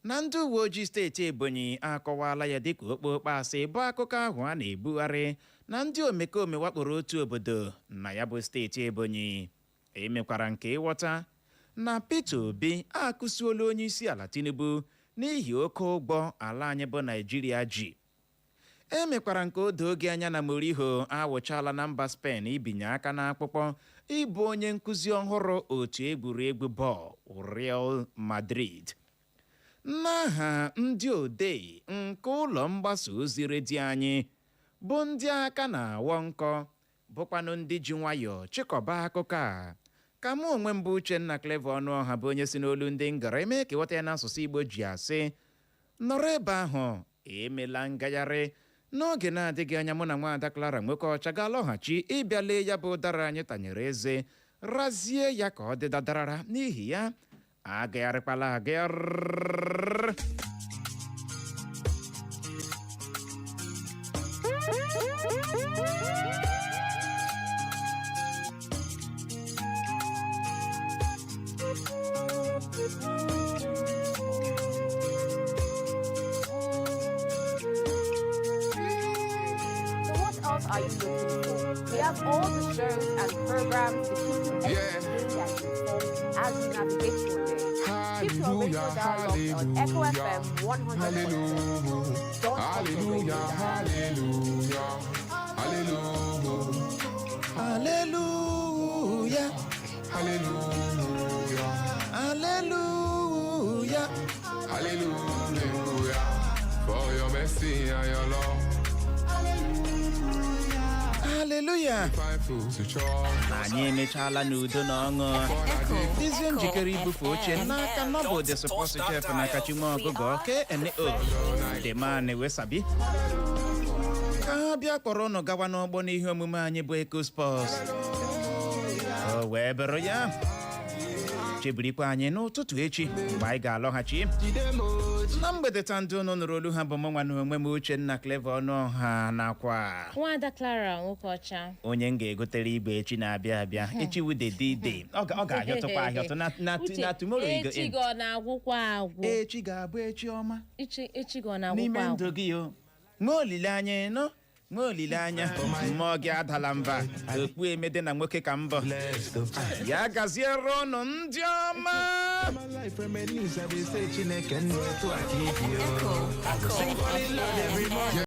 na ndị uwe ojii steeti Ebonyi akọwala ya dịka okpokpo asị bụ akụkọ ahụ a na-ebugharị na ndị omekome wakporo otu obodo na ya bụ steeti Ebonyi. Emekwara nke ịghọta na Peter Obi akụsuola onye isi ala Tinubu n'ihi oke ụgwọ ala anyị bụ Nigeria ji. Emekwara nke odo oge anya na Mourinho awụchala na mba Spain ibinye aka n'akpụkpọ ịbụ onye nkụzi ọhụrụ otu egwuregwu bọọlụ Real Madrid. N'aha ndị odee nke ụlọ mgbasa ozi redio anyị bụ ndị aka na-awọ nkọ bụkwanụ ndị ji nwayọọ chịkọba akụkọ a, ka mụ onwe m bụ Uchenna Clever Ọnụọha bụ onye si n'olu ndị ngara eme ka ịghọta ya n'asụsụ Igbo ji asị nọrọ ebe ahụ emela ngagharị. N'oge na-adịghị anya mụ na nwaada Clara Nwokeọcha ga-alọghachi ịbịa lee ya bụ ụdara anyị tanyere eze razie ya ka ọ dị dadarara, n'ihi ya agagharịkwala agagharị. are you looking for? We have all the shows and programs to keep you entertained and informed as you navigate your day. Keep your radio dial locked on Echo FM 100.7. Don't Hallelujah, hallelujah, hallelujah, hallelujah, hallelujah, hallelujah, for your mercy and your love. Hallelujah. Anyị emechaala n'udo na ọṅụ. Dịzie njikere ibufe oche n'aka Nọbụ the Supposed Chef na Kachimọ Ọgụgọ KNO. The man Wesabi. Ka ha bịa kpọrọ ụnụ gawa n'ọgbọ n'ihe omume anyị bụ Eco Sports. O wee bụrụ ya. Chebirikwa anyị n'ụtụtụ echi mgbe anyị ga-alọghachi. Na mgbede taa ndị unu nụrụ olu ha bụ mụ nwa na onwe m Uchenna Clever Ọnụọha nakwa Nwada Clara Nwokocha. Onye m ga-egotere igbe echi na-abịa abịa. Echi wude D-Day. Ọ ga-ahịọtụkwa ahịọtụ na tomorrow you go in. Echi ga ọ na-agwụkwa agwụ. Echi ga-abụ echi ọma. Echi ga ọ na-agwụkwa agwụ. N'ime ndụ gị o. Nwee olileanya nọ. Nwee olileanya. Mmụọ gị adala mba. Okpu emede na nwoke ka mbọ. Ya gaziere ụnụ ndị ọma. Echo.